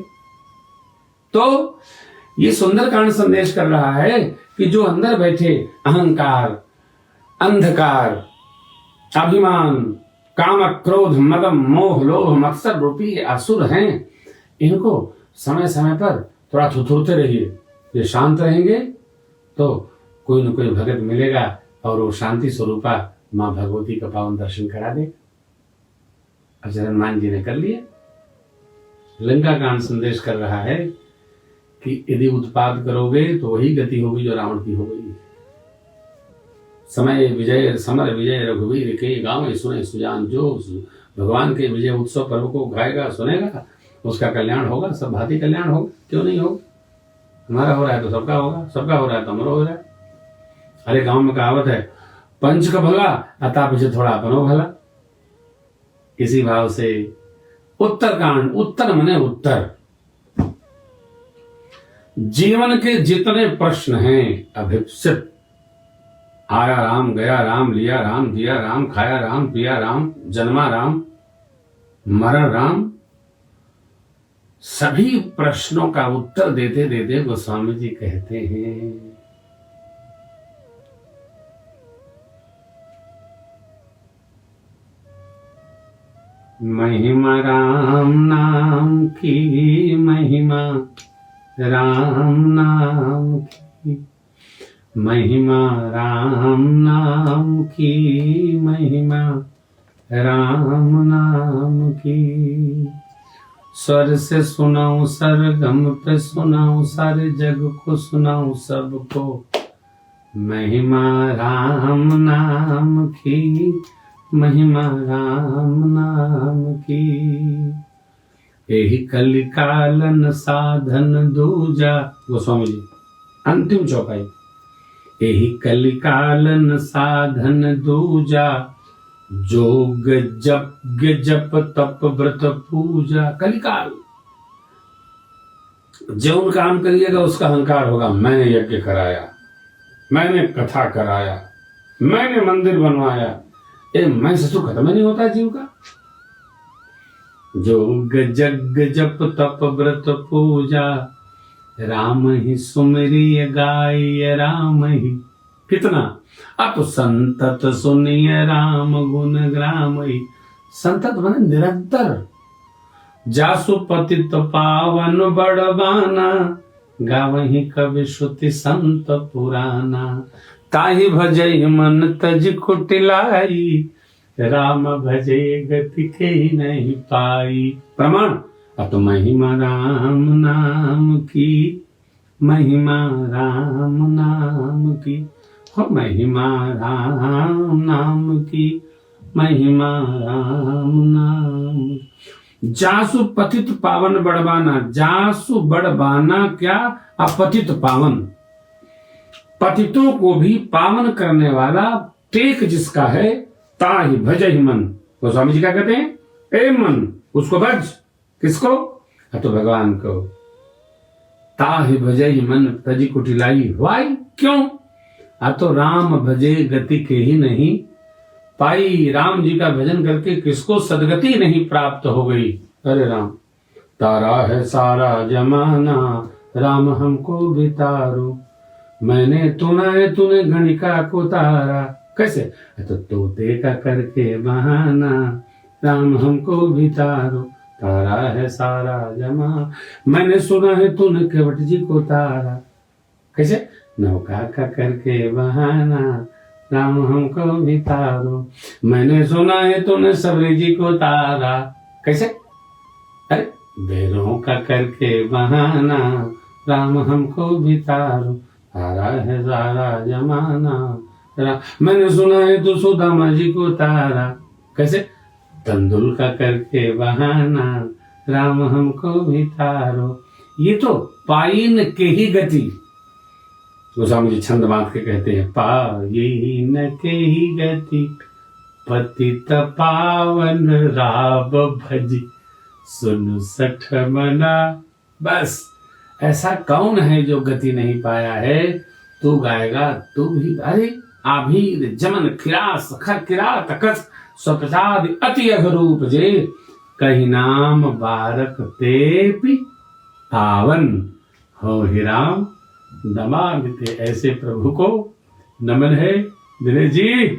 तो ये सुंदरकांड संदेश कर रहा है कि जो अंदर बैठे अहंकार, अंधकार, अभिमान, काम, क्रोध, मदम, मोह, लोभ, मत्सर रूपी असुर हैं, इनको समय समय पर थोड़ा थुथुरते रहिए। ये शांत रहेंगे तो कोई न कोई भगत मिलेगा और वो शांति स्वरूपा मां भगवती का पावन दर्शन करा दे। अजय हनुमान जी ने कर लिया। लंका कांड संदेश कर रहा है कि यदि उत्पाद करोगे तो वही गति होगी जो रावण की हो गई। समय विजय समर विजय रघुवीर के गाँव सुने सुजान, जो भगवान के विजय उत्सव पर्व को गाएगा सुनेगा उसका कल्याण होगा, सब भांति कल्याण होगा, क्यों नहीं होगा। हमारा हो रहा है तो सबका होगा, सबका हो रहा है तो हमारा हो रहा है। अरे गांव में कहावत है, पंच का भला अता पीछे थोड़ा अपनो भला। इसी भाव से उत्तरकांड, उत्तर मने उत्तर, जीवन के जितने प्रश्न हैं अभिप्सित, आया राम, गया राम, लिया राम, दिया राम, खाया राम, पिया राम, जन्मा राम, मरण राम, सभी प्रश्नों का उत्तर देते देते गोस्वामी जी कहते हैं महिमा राम नाम की, महिमा राम नाम की, महिमा राम नाम की, महिमा राम नाम की। स्वर से सुनाऊं, सरगम पे सुनाऊं, सारे जग को सुनाऊं सबको, महिमा राम नाम की, महिमा राम नाम की। यही कलिकालन साधन दूजा, गोस्वामी जी अंतिम चौपाई, यही कलिकालन साधन दूजा, जोग जप जप तप व्रत पूजा। कलिकाल जो काम करिएगा उसका अहंकार होगा, मैंने यज्ञ कराया, मैंने कथा कराया, मैंने मंदिर बनवाया। ये मैं से तो खत्म ही नहीं होता जीव का। जोग जग जप तप व्रत पूजा, राम ही सुमिरिय गाय राम ही। कितना अप संतत सुनिय राम गुण ग्राम ही। संतत बने निरंतर, जासु पतित पावन बड़बाना, गावहि कवि श्रुति संत पुराना। ताहि भजई मन तज कुटिलाई, राम भजे गति के नहीं पाई। प्रमाण अत महिमा राम नाम की, महिमा राम नाम की, हो महिमा राम नाम की, महिमा राम नाम। जासु पतित पावन बड़बाना, जासु बड़बाना क्या, अपतित पावन, पतितों को भी पावन करने वाला टेक जिसका है, ताहि भजहि मन। गोस्वामी जी क्या कहते हैं, ए मन उसको भज, किसको, तो भगवान को। ताहि भजहि मन तजी कुटिलाई, वाई क्यों, तो राम भजे गति के ही नहीं पाई। राम जी का भजन करके किसको सदगति नहीं प्राप्त हो गई। अरे राम तारा है सारा जमाना, राम हमको भी तारो, मैंने सुना तूने गणिका को तारा। कैसे, तो तोते का करके बहाना, राम हमको भी तारो। तारा है सारा जमा। मैंने सुना है तूने केवट जी को तारा। कैसे? नौका का करके बहाना राम हमको भी तारो। मैंने सुना है तूने सबरी जी को तारा। कैसे? अरे बेरों का करके बहाना राम हमको भी तारो। तारा है सारा जमाना मैंने सुना है तू सुदामा जी को तारा। कैसे? तंदुल का करके बहाना राम हमको भी तारो। ये तो पाइन के ही गति, गोस्वामी जी छंद बांध के कहते हैं, पाइन के ही गति पतित पावन राब भजी सुन सठ मना। बस ऐसा कौन है जो गति नहीं पाया है? तू गाएगा तू भी। अरे आभीर जमन खिरास खर किरात कस स्वप्रसाद अति अघरूप जे कही नाम बारक तेपि पावन हो ही राम दमामिते। ऐसे प्रभु को नमन है दिनेश जी।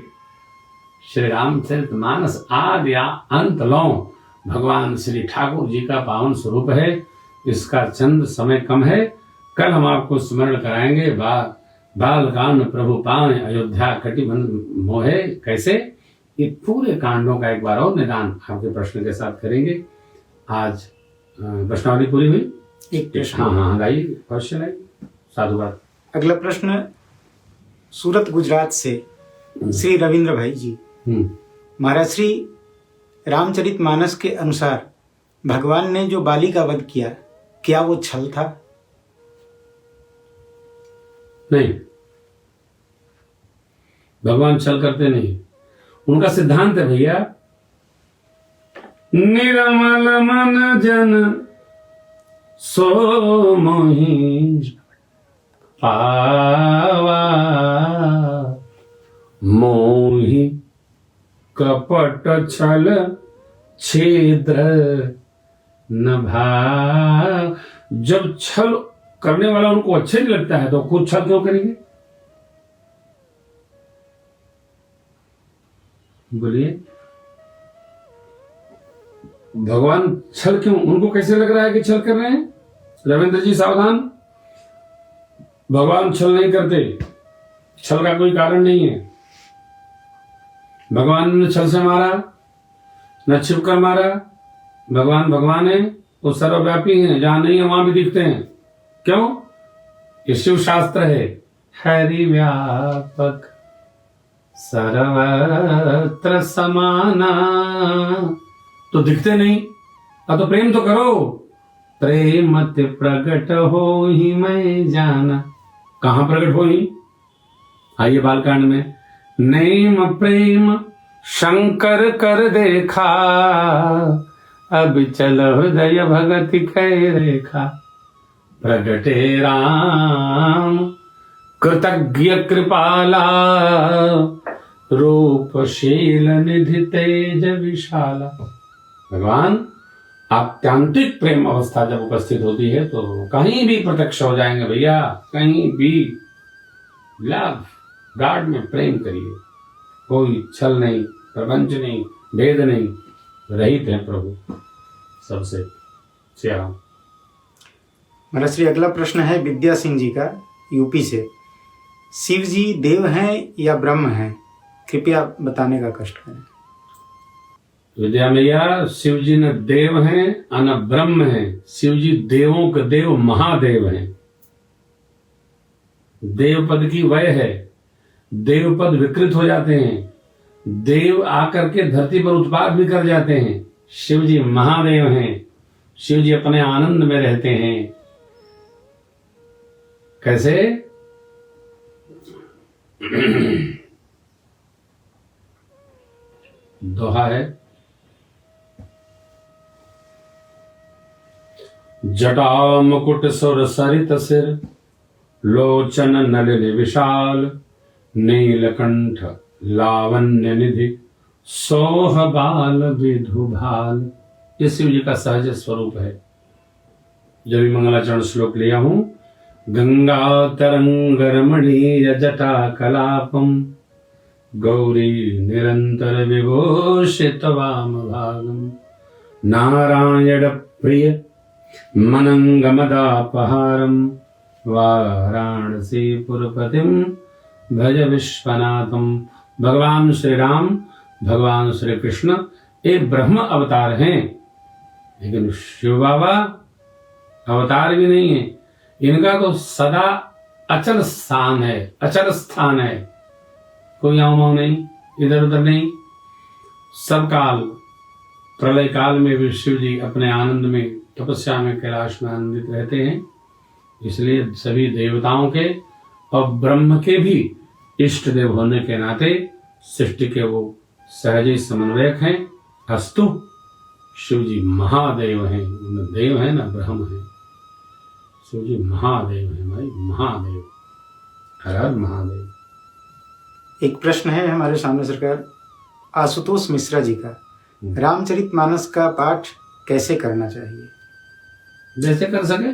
श्री रामचरितमानस आदि अंत लो भगवान श्री ठाकुर जी का पावन स्वरूप है। इसका चंद समय कम है, कल हम आपको स्मरण कराएंगे। बालकांड प्रभु पावन अयोध्या कटिबंध मोहे। कैसे? ये पूरे कांडों का एक बार और निदान आपके प्रश्न के साथ करेंगे। आज प्रश्नावली पूरी हुई।
एक प्रश्न।
हाँ गाइए, क्वेश्चन है। साधुवाद।
अगला प्रश्न सूरत गुजरात से श्री रविंद्र भाई जी। महाराज श्री रामचरितमानस के अनुसार भगवान ने जो बाली का वध किया, क्या वो छल था?
नहीं, भगवान छल करते नहीं। उनका सिद्धांत है भैया, निरमल मन जन सो मोहि पावा मोहि कपट छल छिद्र न भाव। जब छल करने वाला उनको अच्छे नहीं लगता है तो खुद छल क्यों करेंगे? बोलिए, भगवान छल क्यों? उनको कैसे लग रहा है कि छल कर रहे हैं? रविंद्र जी सावधान, भगवान छल नहीं करते। छल का कोई कारण नहीं है। भगवान ने छल से मारा न छिपकर मारा। भगवान है, वो सर्वव्यापी हैं, जहां नहीं है वहां भी दिखते हैं। क्यों? ये शिव शास्त्र है, हरि व्यापक सर्वत्र समाना। तो दिखते नहीं, अब तो प्रेम तो करो। प्रेम मत प्रकट हो ही मैं जाना। कहां प्रकट हो ही? आइए बालकांड में, नेम प्रेम शंकर कर देखा अब चल हृदय भगति कै रेखा। प्रगटे राम कृतज्ञ कृपाला रूपशील निधि तेज विशाला। भगवान आत्यांतिक प्रेम अवस्था जब उपस्थित होती है तो कहीं भी प्रत्यक्ष हो जाएंगे भैया। कहीं भी लव गॉड में प्रेम करिए। कोई छल नहीं, प्रपंच नहीं, भेद नहीं, रहित है प्रभु सबसे। श्री राम।
महाराज श्री अगला प्रश्न है विद्या सिंह जी का, यूपी से। शिव जी देव हैं या ब्रह्म हैं? कृपया बताने का कष्ट करें।
विद्या मैया, शिव जी न देव हैं और न ब्रह्म हैं। शिव जी देवों के देव महादेव हैं। देव पद की वय है, देव पद विकृत हो जाते हैं। देव आकर के धरती पर उत्पाद भी कर जाते हैं। शिव जी महादेव हैं। शिव जी अपने आनंद में रहते हैं। कैसे? दोहा है, जटा मुकुट सुर सरित सिर लोचन नलिन विशाल नीलकंठ लावण्य निधि सोह बाल विधु भाल। ये शिव जी का सहज स्वरूप है। जब भी मंगलाचरण श्लोक लिया हूं, गंगा तरंग रमणीय जटा कलापम गौरी निरंतर विभूषित वाम भागम नारायण प्रिय मनंगमदापहारम वाराणसी पुरपतिम भज विश्वनाथम। भगवान श्री राम, भगवान श्री कृष्ण एक ब्रह्म अवतार हैं, लेकिन शिव बाबा अवतार भी नहीं है। इनका तो सदा अचल स्थान है, अचल स्थान है, कोई आव नहीं, इधर उधर नहीं। सब काल प्रलय काल में भी शिव जी अपने आनंद में तपस्या में कैलाश में आनंदित रहते हैं। इसलिए सभी देवताओं के और ब्रह्म के भी इष्ट देव होने के नाते सृष्टि के वो सहज समन्वयक हैं। अस्तु शिव जी महादेव हैं, न देव है न ब्रह्म है, शिव जी महादेव है भाई, महादेव। हर हर महादेव।
एक प्रश्न है हमारे सामने सरकार, आशुतोष मिश्रा जी का, रामचरितमानस का पाठ कैसे करना चाहिए?
जैसे कर सके।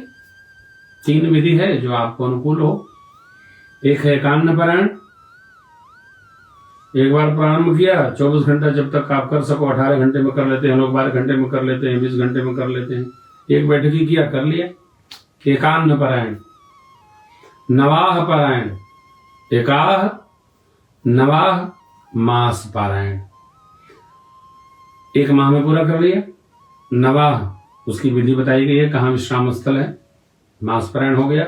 3 विधि है जो आपको अनुकूल हो। एक है एकान्न पारायण। एक बार प्रारंभ किया, 24 घंटा जब तक आप कर सको, 18 घंटे में कर लेते हैं लोग, 12 घंटे में कर लेते हैं, 20 घंटे में कर लेते हैं। एक बैठकी किया, कर लिया। एकान्न पारायण, नवाह पारायण, एकाह नवाह मास पारायण, 1 माह में पूरा कर लिया। नवाह उसकी विधि बताई गई है, कहाँ विश्राम स्थल है। मास पारायण हो गया।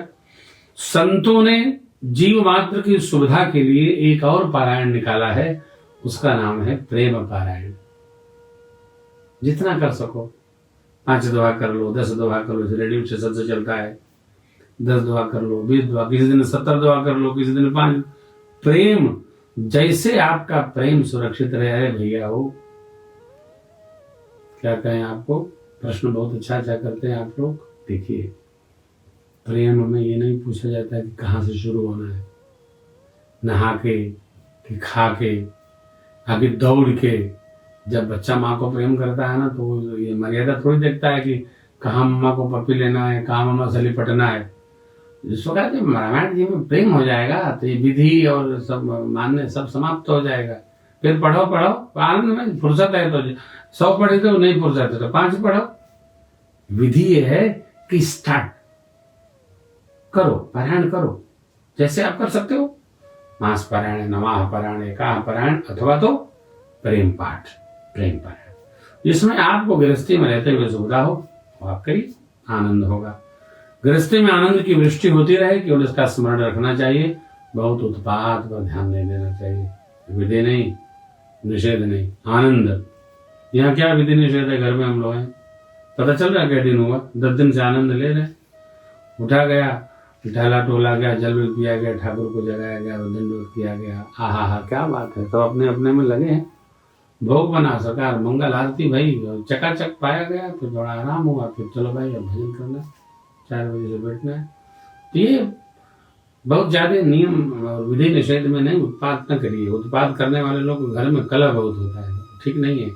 संतों ने जीव मात्र की सुविधा के लिए एक और पारायण निकाला है, उसका नाम है प्रेम पारायण। जितना कर सको, 5 दोहा कर लो, 10 दोहा कर लो, रेडियो स्टेशन से चलता है, 10 दोहा कर लो, 20 दोहा, किसी दिन 70 दोहा कर लो, किसी दिन 5। प्रेम, जैसे आपका प्रेम सुरक्षित रहे भैया हो। क्या कहें आपको, प्रश्न बहुत अच्छा करते हैं आप लोग। देखिए, प्रेम में ये नहीं पूछा जाता है कि कहाँ से शुरू होना है, नहा के कि खा के, आगे दौड़ के। जब बच्चा माँ को प्रेम करता है ना, तो ये मर्यादा थोड़ी देखता है कि कहाँ मम्मा को पप्पी लेना है, कहाँ मम्मा से लिपटना है। जिसको कहते हैं रामायण जी में प्रेम हो जाएगा तो ये विधि और सब मानने सब समाप्त हो जाएगा। फिर पढ़ो आनंद में, फुर्सत है तो 100 पढ़े तो नहीं फुर्सत है तो 5 पढ़ो। विधि ये है कि स्टार्ट करो, पारायण करो, जैसे आप कर सकते हो। मास पारायण, नवाह पारायण, एकाह पारायण, अथवा तो प्रेम पाठ, प्रेम पारायण, जिसमें आपको गृहस्थी में रहते हुए सुविधा हो, आप करिए, आनंद होगा। गृहस्थी में आनंद की वृष्टि होती रहे, केवल इसका स्मरण रखना चाहिए। बहुत उत्पात पर ध्यान नहीं देना चाहिए। विधि नहीं, निषेध नहीं, आनंद। यहाँ क्या विधि निषेध है? घर में हम लोग हैं, पता चल रहा है क्या दिन हुआ, 10 दिन से आनंद ले रहे। उठा गया, ढाला टोला गया, जल भी पिया गया, ठाकुर को जगाया गया, दंडोत किया गया। हा क्या बात है। तो अपने अपने में लगे हैं। भोग बना सरकार, मंगल आरती भाई, चकाचक पाया गया। फिर थोड़ा आराम हुआ, फिर चलो भाई अब भजन करना, 4 बजे से बैठना है। तो ये बहुत ज्यादा नियम और विधि निषेध में नहीं, उत्पाद न करिए। उत्पाद करने वाले लोग घर में कलह बहुत होता है, ठीक नहीं है।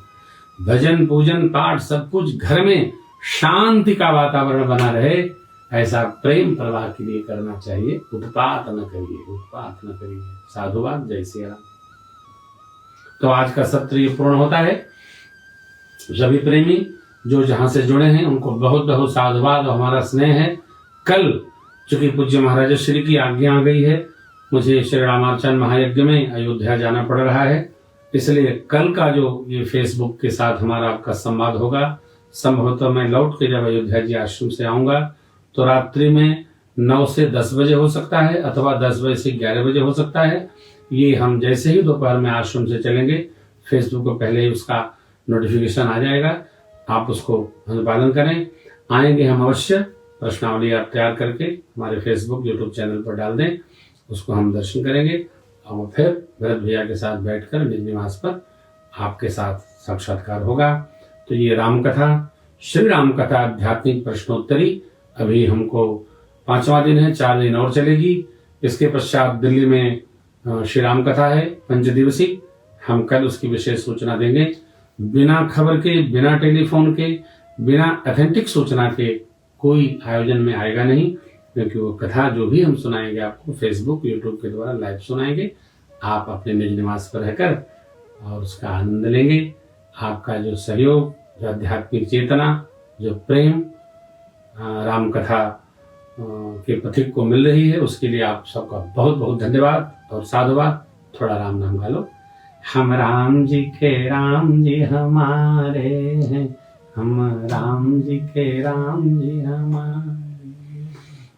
भजन पूजन पाठ सब कुछ घर में शांति का वातावरण बना रहे, ऐसा प्रेम प्रवाह के लिए करना चाहिए। उत्पात न करिए, उत्पात न करिए। साधुवाद, जय श्री राम। तो आज का सत्र ये पूर्ण होता है। सभी प्रेमी जो जहां से जुड़े हैं उनको बहुत बहुत साधुवाद और हमारा स्नेह है। कल चूंकि पूज्य महाराज श्री की आज्ञा आ गई है, मुझे श्री रामार्चन महायज्ञ में अयोध्या जाना पड़ रहा है, इसलिए कल का जो ये फेसबुक के साथ हमारा आपका संवाद होगा, संभवतः मैं लौट के जब अयोध्या जी आश्रम से आऊंगा तो रात्रि में 9 से 10 बजे हो सकता है, अथवा 10 बजे से 11 बजे हो सकता है। ये हम जैसे ही दोपहर में आश्रम से चलेंगे, फेसबुक को पहले ही उसका नोटिफिकेशन आ जाएगा, आप उसको अनुपालन करें। आएंगे हम अवश्य, प्रश्नावली आप तैयार करके हमारे फेसबुक यूट्यूब चैनल पर डाल दें, उसको हम दर्शन करेंगे और फिर भरत भैया के साथ बैठकर निज निवास पर आपके साथ साक्षात्कार होगा। तो ये राम कथा, श्री राम कथा आध्यात्मिक प्रश्नोत्तरी अभी हमको 5वां दिन है, 4 दिन और चलेगी। इसके पश्चात दिल्ली में श्री राम कथा है 5 दिवसीय, हम कल उसकी विशेष सूचना देंगे। बिना खबर के, बिना टेलीफोन के, बिना अथेंटिक सूचना के कोई आयोजन में आएगा नहीं, क्योंकि वो कथा जो भी हम सुनाएंगे आपको फेसबुक यूट्यूब के द्वारा लाइव सुनाएंगे। आप अपने निज निवास पर रहकर और उसका आनंद लेंगे। आपका जो सहयोग जो आध्यात्मिक चेतना, जो प्रेम राम कथा के पथिक को मिल रही है, उसके लिए आप सबका बहुत बहुत धन्यवाद और साधुवाद। थोड़ा राम नाम गा लो। हम राम जी हमारे हैं, हम राम जी हमारे,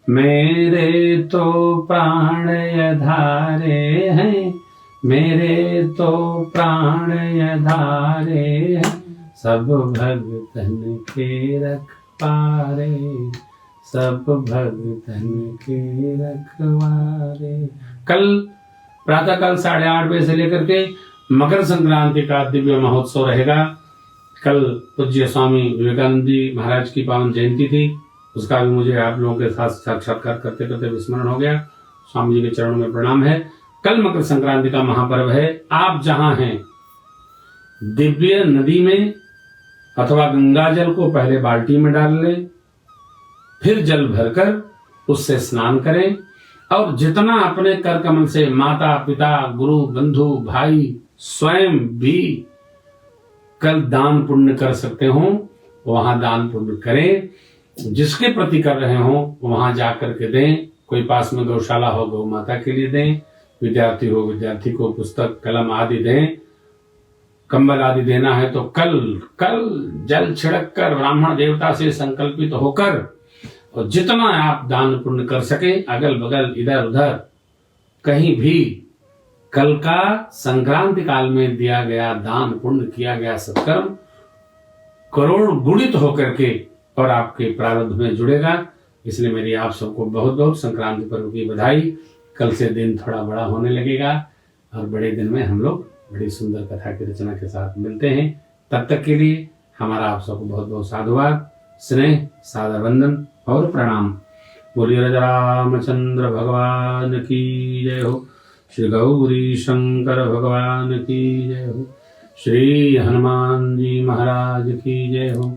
मेरे तो प्राण आधारे हैं, मेरे तो प्राण आधारे हैं, सब भगतन के रखवारे, सब भगतन के रखवारे। कल प्रातःकाल 8:30 बजे से लेकर के मकर संक्रांति का दिव्य महोत्सव रहेगा। कल पूज्य स्वामी विवेकानंद जी महाराज की पावन जयंती थी, उसका भी मुझे आप लोगों के साथ साक्षात्कार करते करते विस्मरण हो गया। स्वामी जी के चरणों में प्रणाम है। कल मकर संक्रांति का महापर्व है। आप जहां हैं, दिव्य नदी में अथवा गंगा जल को पहले बाल्टी में डाल लें, फिर जल भरकर उससे स्नान करें और जितना अपने कर कमल से माता पिता गुरु बंधु भाई स्वयं भी कल दान पुण्य कर सकते हो वहां दान पुण्य करें। जिसके प्रति कर रहे हो वहां जाकर के दें। कोई पास में गौशाला हो गौ माता के लिए दें, विद्यार्थी हो विद्यार्थी को पुस्तक कलम आदि दें, कंबल आदि देना है तो कल जल छिड़क कर ब्राह्मण देवता से संकल्पित होकर और जितना आप दान पुण्य कर सके अगल बगल इधर उधर कहीं भी कल का संक्रांति काल में दिया गया दान पुण्य किया गया सत्कर्म करोड़ गुणित होकर के और आपके प्रारब्ध में जुड़ेगा। इसलिए मेरी आप सबको बहुत बहुत संक्रांति पर्व की बधाई। कल से दिन थोड़ा बड़ा होने लगेगा और बड़े दिन में हम लोग बड़ी सुंदर कथा की रचना के साथ मिलते हैं। तब तक के लिए हमारा आप सबको बहुत बहुत साधुवाद, स्नेह, सादर वंदन और प्रणाम। बोलिए राजा रामचंद्र भगवान की जय हो। श्री गौरी शंकर भगवान की जय हो। श्री हनुमान जी महाराज की जय हो।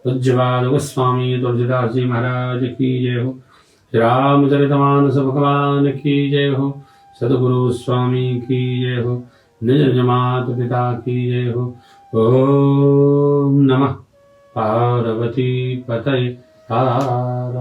पूज्यपाद गोस्वामी तुलसीदास जी महाराज की जय हो। श्री रामचरितमानस भगवान की जय हो। सदगुरु स्वामी की जय हो। निज निज माता पिता की जय हो। ओम नमः पार्वती पतये हर हर